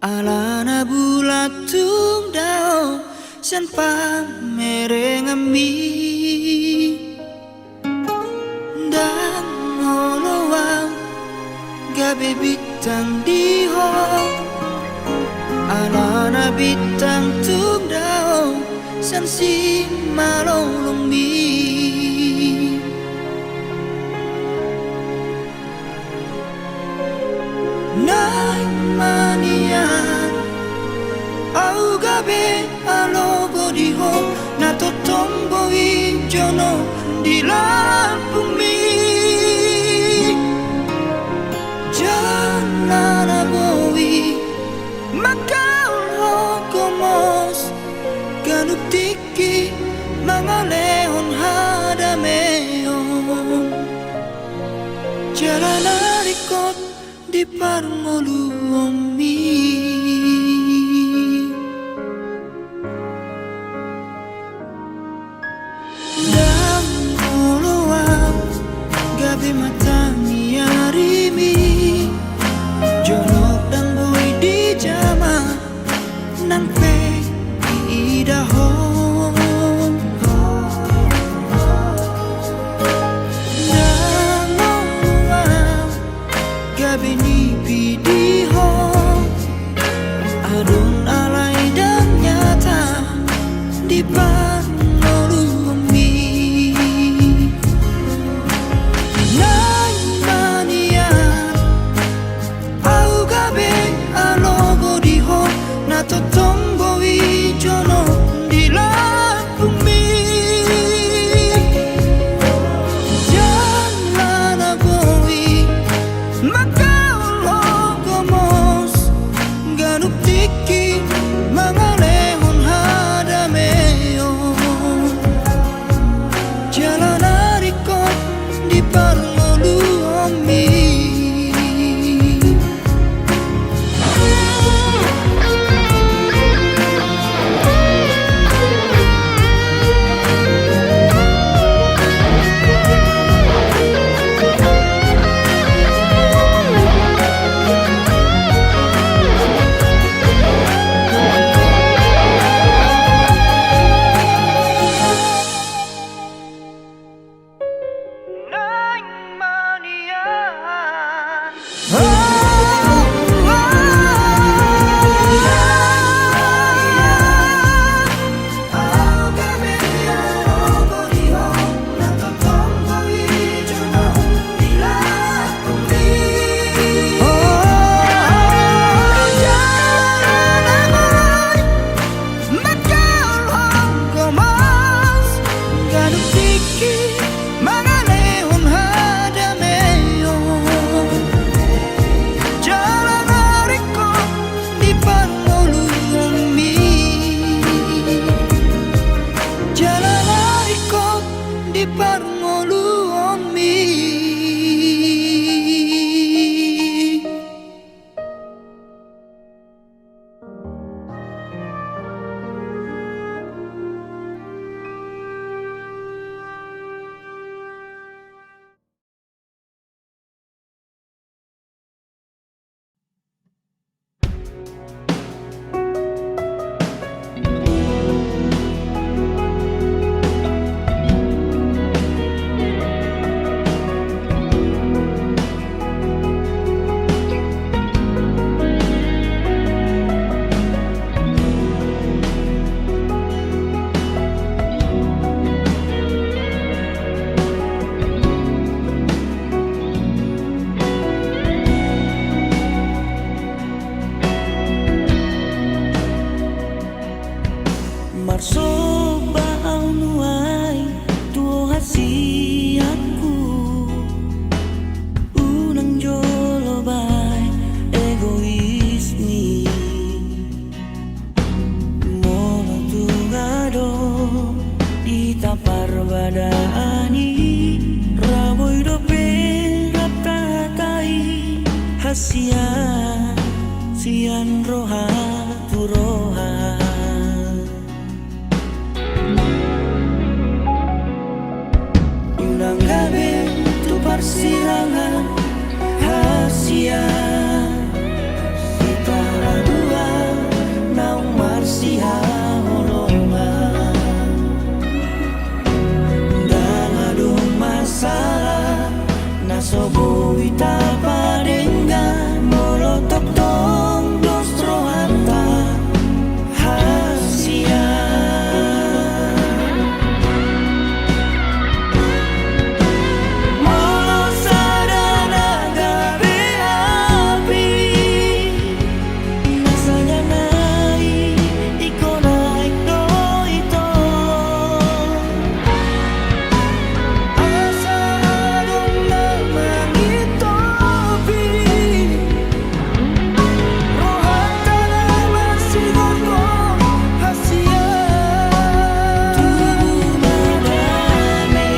alana bulat tung dao san pa merengami dan ngolowang gabe bintang di hong alana bintang tung dao san si malolong mi nai manian au gabe alogo di ho na to tombo i jono di lampung mi janana bowi makau ho komos ganup tiki mangalehon hadameon jalan arikot di parmoluomi dan oloam gabi matangi arimi jonok dan boy di jama nang pe idahon dan oloam gabi ni adun alai dan nyata di panolomi nai manian au gabe alogo di ho na to tombo i jono di lampung mi jangan bowi makau logo mos ganup tiki mangalehon hadameon jalan arikot di parmoluomi di parmoluomi marsoba au nuai tuo hasiatku unang jolo bai egoismi mono tugado di tapar badani raboi dope raptatai hasia sian roha turoha Gabe tu persilangan rahasia kita dua naung marsia holongan dan adu masalah nasobo wita padengan molotok tong dostro hata hasia molo sadana gabe api nasanya nai iko naik do ito asa adong lamang itopi rohata naman sigon ko hasia tubuh madame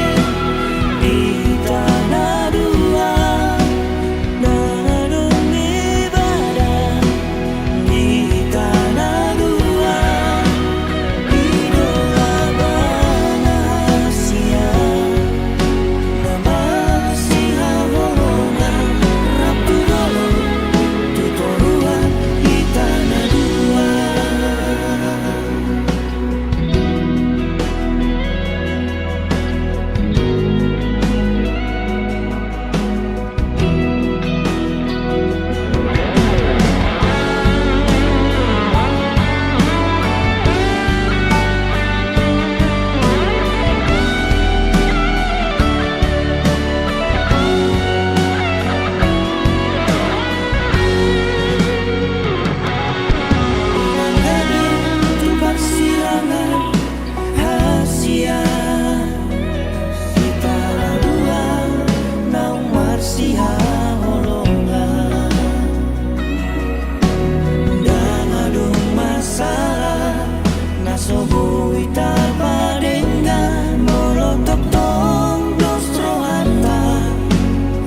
di tanah dua dan adong ibadah di tanah dua idola banasia namasiha holongan raptu dolo tutoruan di tanah dua. Tempat silangan hasia kita dua naung marsia holongan dan adu masalah nasobo wita padengan molotok tong dostro hata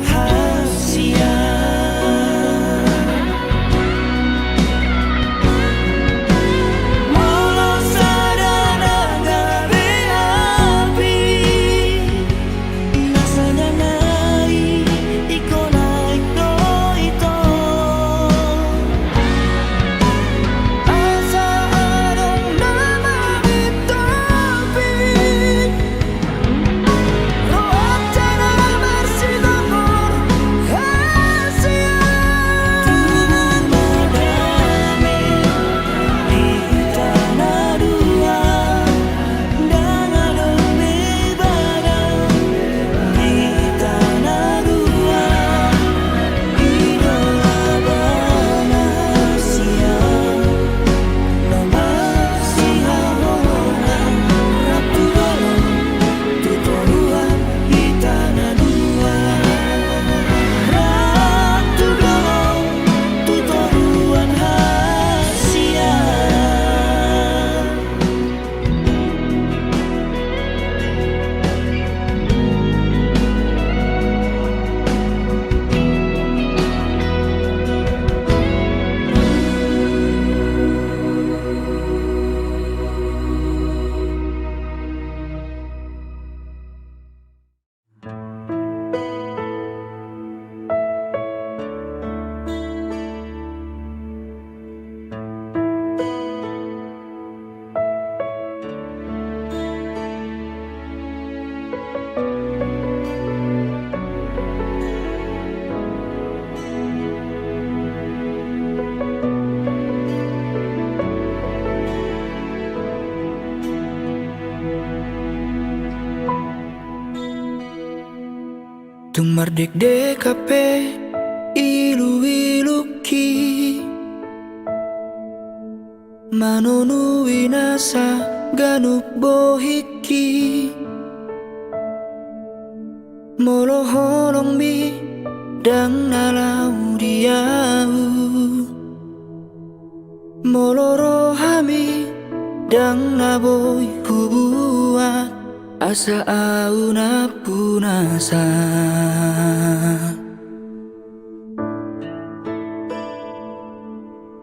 hasia molo sadana gabe api nasanya nai iko naik do ito asa adong lamang itopi rohata naman sigon ko hasia tubuh madame di tanah dua dan adong ibadah di tanah dua idola banasia namasiha holongan raptu dolo tutoruan di tanah dua raptu dolo tutoruan hasia. Tung mardek dekape ilu-iluki manonu winasa ganup bohiki molo holong mi dang nalau diau molo rohami dang naboy hubuat asa auna punasa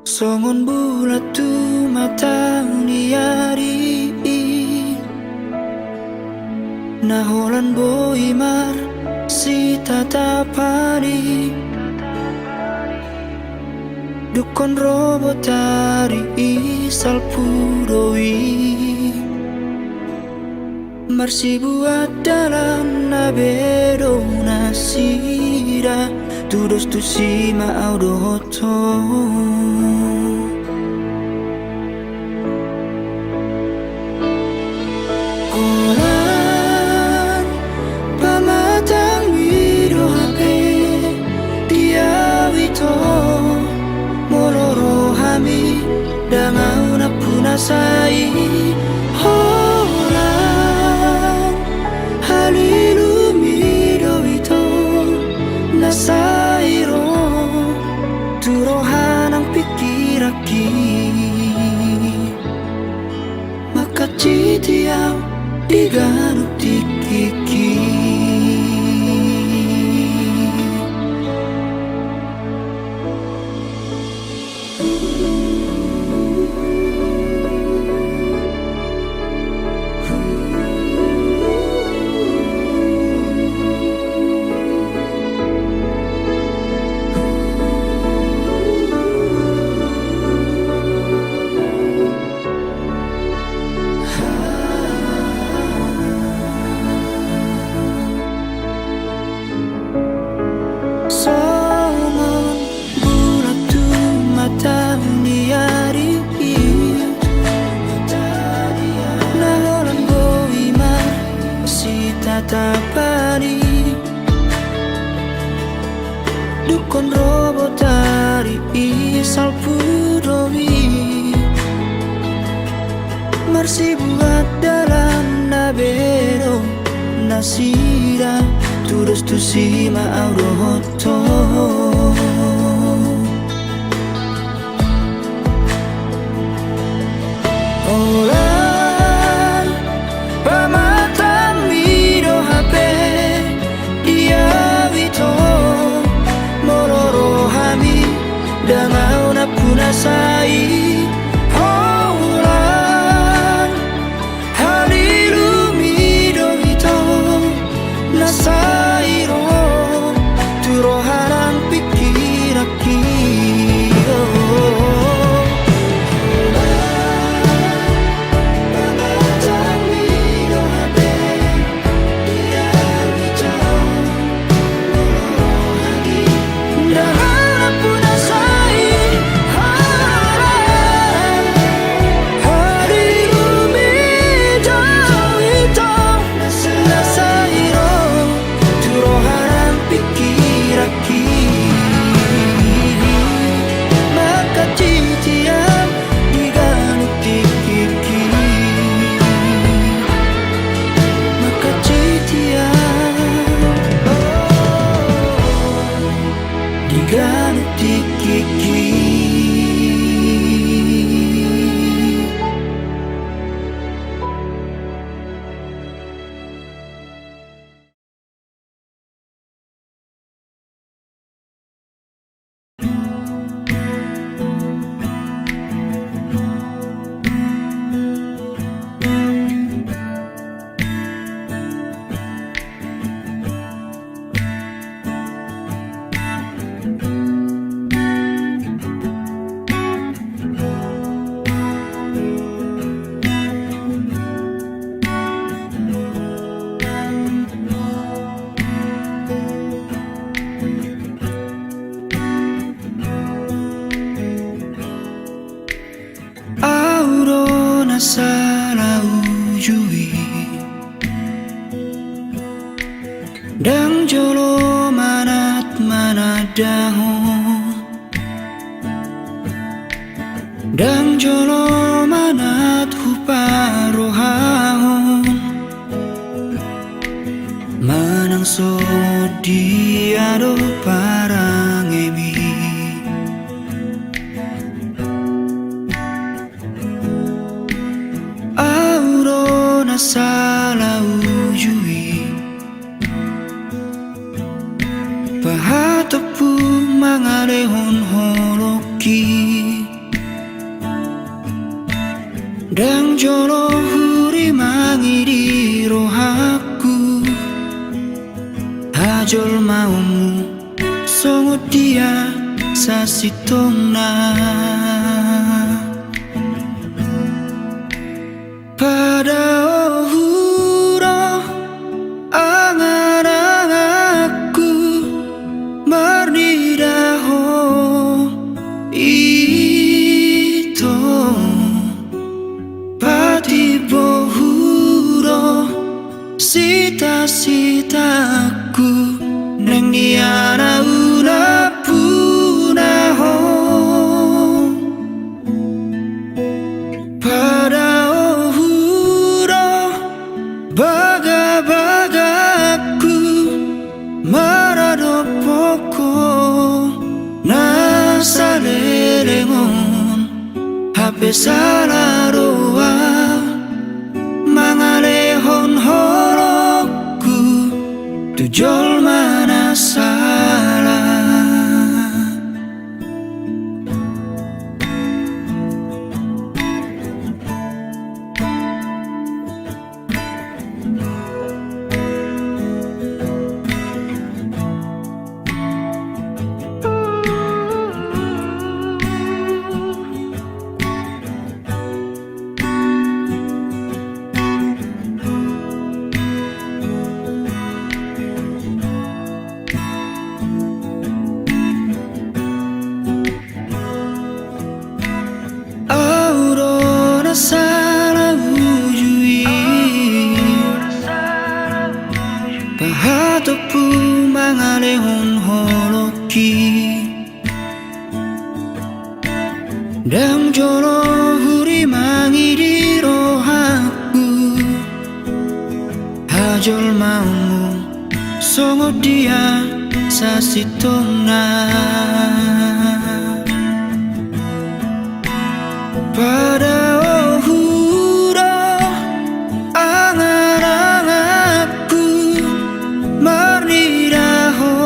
songon bulat tu mata niari naholan boy mar si tatapani Dukon robotari isal puroi Marsi buat dalam nabedo nasira Tudos tu sima audo hoto Kolan pamatang wiro hape Dia wito Moloro hami Dangau na punasai Holan Halilumido ito Nasairo Turohan ang pikiraki Makachitiaw Di ganong tikiki Songon bulat tu mata niari Naholan boimar si tatapani Dukon robotari isal puroi Marsi buat dalam nabero nasira Tudos tu sima audo hoto Olan pamatang mido hape Dia wito Moloro hami Dangau na punasai Olan halilumido wito Nasairo Turohanan pikiraki Salah ujui Dang jolo manat manadahon Dang jolo manat huparohahon Manang so diado parang emi Salah ujui Pahatopu mangalehon holoki Dang jolo huri mangiri rohaku Hajol maumu songot dia sa sitong na pada ohuro angan-anganku marnidaho ito pati bohuro sita-sitaku neng niana una punaho pada ohuro baga-bagaku maradopoko nasa lelengon hape salaroa mangalehon horokku tujol mana salah aurora salah ujui pahatopu mangalehon holoki dang jolo huri mangidiro haku hajol maumu songo dia sasitona pada ohuro angan-anganku marnidaho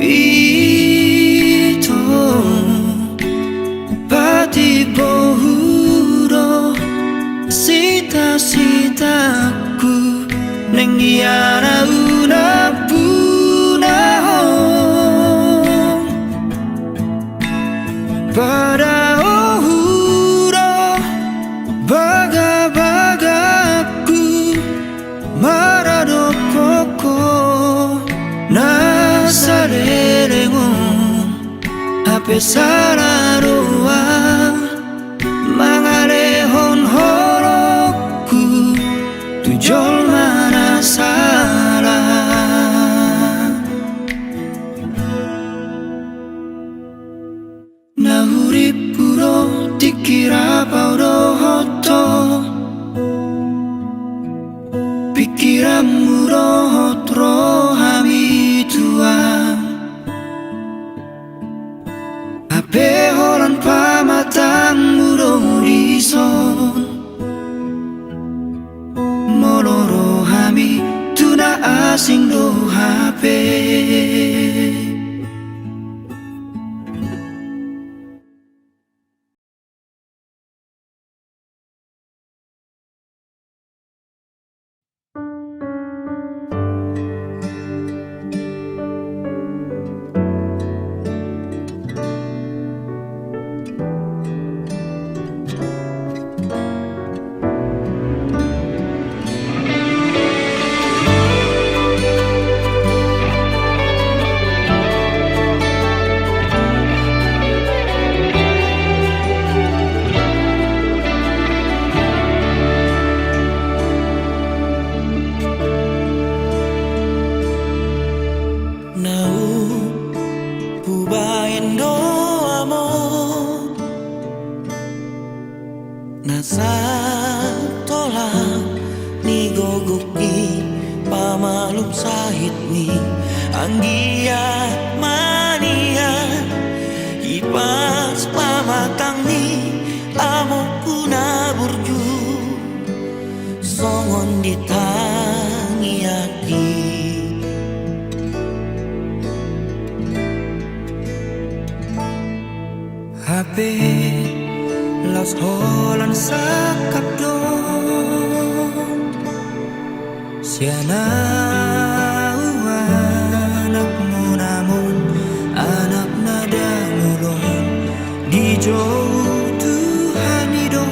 ito pati bohuro sita-sitaku neng diana una punaho pada baga-bagaku maradopoko nasa lelengon hape salaroa mangalehon horokku tujol mana salah nahurip puro dikira paudohoto pikiranmu rohot rohami tuang ape horan pamatangmu rohison molo rohami tuna asing rohape pamalum sahit ni anggia mania ipas pamatang ni amo kuna burju songon ditangi aki HP las holan sakap do siana anak mo namon anak na jauh Tuhan hidup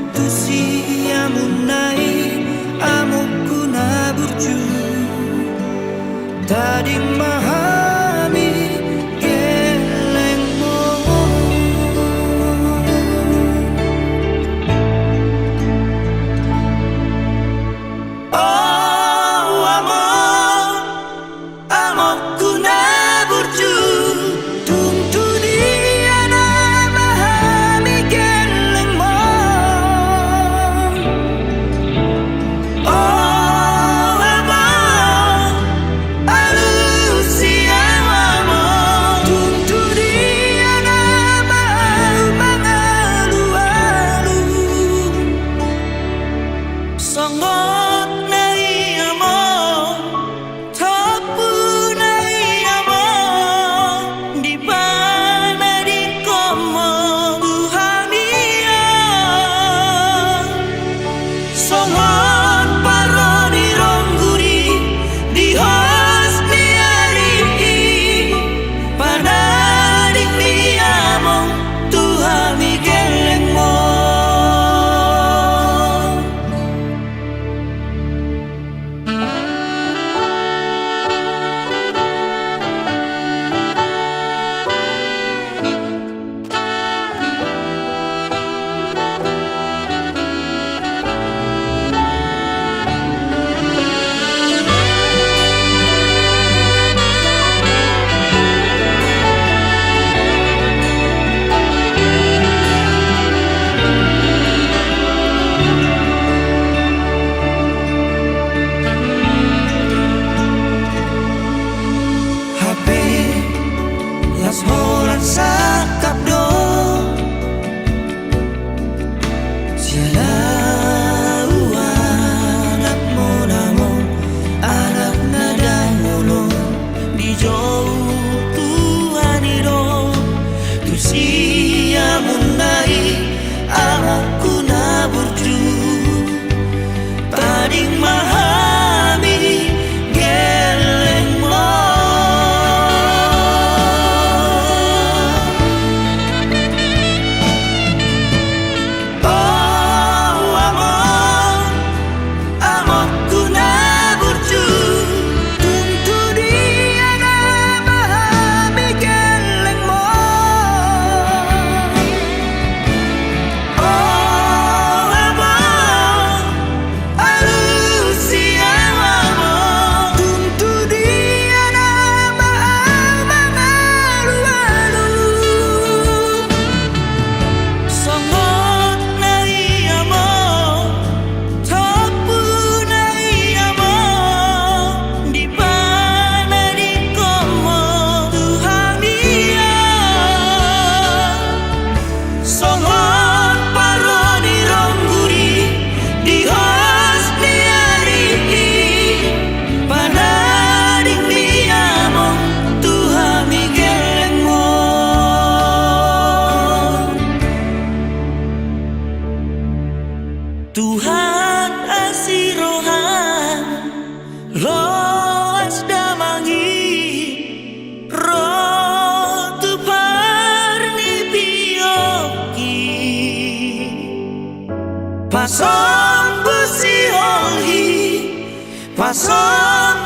tu siamunai amokku na burju tadi mahami gelengmu oh amokku na burju Songot nai amo, tapu nai amo, di mana di komo Tuhania. Songot paroni rongguri di hosni ari, pada di amo Tuhami gelengmo. Las horas sakap do Siala anak mo namo anak nada mulo di jauh Tuhan hidup tu siamunai amokku na burju tading mahami gelengmo. Tuhan asirohan loas damangi roh tu parni pioki pasong busi olhi pasong